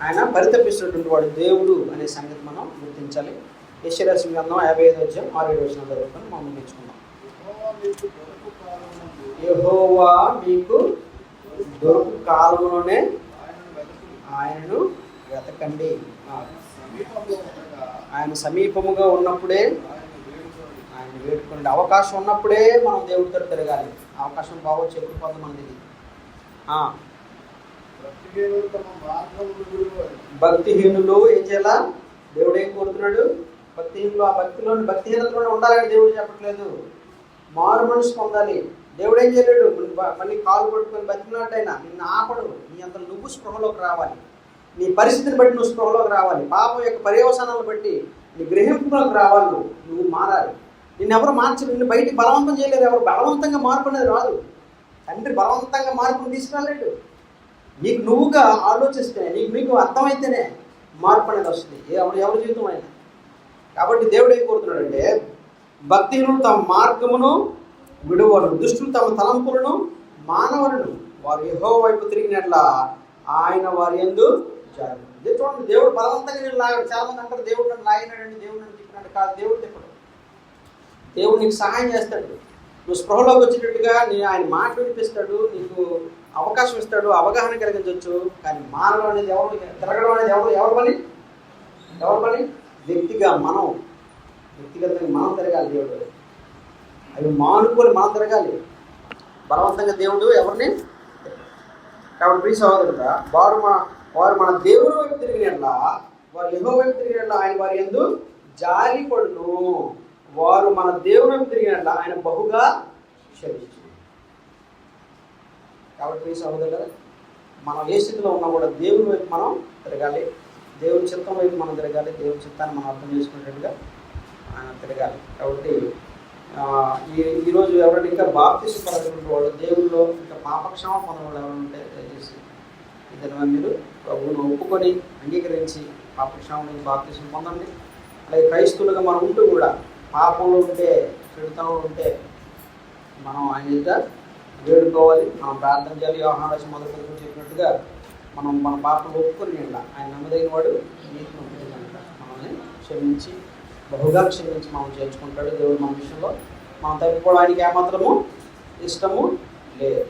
ఆయన పరితపిస్తున్నటువంటి వాడు దేవుడు అనే సంగతి మనం గుర్తించాలి. యెషయా గ్రంథం 55:6 చదువుకొని మనం ముగించుకుందాం. యెహోవా మీకు దొరుకు కాలంలోనే ఆయనను వెతకండి. ఆయన సమీపముగా ఉన్నప్పుడే ఆయన వేడుకోండి. అవకాశం ఉన్నప్పుడే మనం దేవుడితో తిరగాలి. అవకాశం బాగొచ్చు ఎప్పుడు పోతే మనది. భక్తిహీనులు ఏం చేయాలా? దేవుడు ఏం కోరుతున్నాడు? భక్తిహీనులు ఆ భక్తిహీనతలోనే ఉండాలని దేవుడు చెప్పట్లేదు. మారు మనసు పొందాలి. దేవుడు ఏం చేయలేడు, మళ్ళీ కాలు పట్టుకొని బతికినట్టయినా నిన్ను ఆపడు. నీ అంత నువ్వు స్పృహలోకి రావాలి. నీ పరిస్థితిని బట్టి నువ్వు స్పృహలోకి రావాలి. పాపం యొక్క పర్యవసానాలను బట్టి నీ గ్రహింపులోకి రావాలి. నువ్వు మారాలి. నిన్ను ఎవరు మార్చరు, నిన్ను బయటికి బలవంతం చేయలేరు. ఎవరు బలవంతంగా మార్పు అనేది రాదు. తండ్రి బలవంతంగా మార్పును తీసుకురాలేడు. నీకు నువ్వుగా ఆలోచిస్తే, నీకు అర్థమైతేనే మార్పు అనేది వస్తుంది, ఎవరి జీవితం అయినా. కాబట్టి దేవుడు ఏం కోరుతున్నాడంటే, భక్తిహీనులు తమ మార్గమును విడువరు, దుష్టులు తమ తలంపులను మానవలను, వారు యెహోవా వైపు తిరిగినట్లా ఆయన వారి యందు జాలి. చూడండి, దేవుడు బలవంతంగా నేను లాగాడు. చాలా మంది అంటారు దేవుడు నన్ను లాగినాడండి, దేవుడు నన్ను తిప్పినాడు. కాదు, దేవుడు తిప్పడు. దేవుడు నీకు సహాయం చేస్తాడు. నువ్వు స్పృహలోకి వచ్చేటట్టుగా ఆయన మాట వినిపిస్తాడు, నీకు అవకాశం ఇస్తాడు, అవగాహన కలిగించవచ్చు. కానీ మానవం అనేది ఎవరు, తిరగడం అనేది ఎవరి పని? వ్యక్తిగతంగా మనం తిరగాలి. దేవుడు అవి మానుకొని మనం తిరగాలి. బలవంతంగా దేవుడు ఎవరిని. కాబట్టి ప్రియ సహోదరుడా, వారు మన దేవుని వైపు తిరిగినట్లా, వారు యెహోవా వైపు తిరిగినట్లా ఆయన వారి యందు జాలి పడును. వారు మన దేవుని వైపు తిరిగినట్లా ఆయన బహుగా క్షమించు. కాబట్టి ప్రియ సహోదరుడా, మనం ఏ స్థితిలో ఉన్నా కూడా దేవుని వైపు మనం తిరగాలి. దేవుని చిత్తం వైపు మనం తిరగాలి. దేవుని చిత్తాన్ని మనం అర్థం చేసుకునేటట్టుగా ఆయన తిరగాలి. కాబట్టి ఈరోజు ఎవరైనా ఇంకా బాప్తిసం పడేటువంటి వాళ్ళు, దేవుల్లో ఇంకా పాపక్షేమ పొందిన వాళ్ళు ఎవరైనా ఉంటే దయచేసి ఇద్దరు మీరు ప్రభువును ఒప్పుకొని అంగీకరించి పాపక్షేమం నుంచి బాప్తిసం పొందండి. అలాగే క్రైస్తవులుగా మనం ఉంటూ కూడా పాపంలో ఉంటే, చెడుతనంలో ఉంటే మనం ఆయన వేడుకోవాలి, మనం ప్రార్థన చేయాలి. యోహాను మొదటి చెప్పినట్టుగా మన పాపలు ఒప్పుకొని ఆయన నమ్మదగిన వాడు, నీకు నమ్మదగిన మనల్ని క్షమించి బహుగా క్షమించి మనం చేర్చుకుంటాడు. దేవుడు మన విషయంలో మనం తప్పిపోవడానికి ఏమాత్రము ఇష్టము లేదు.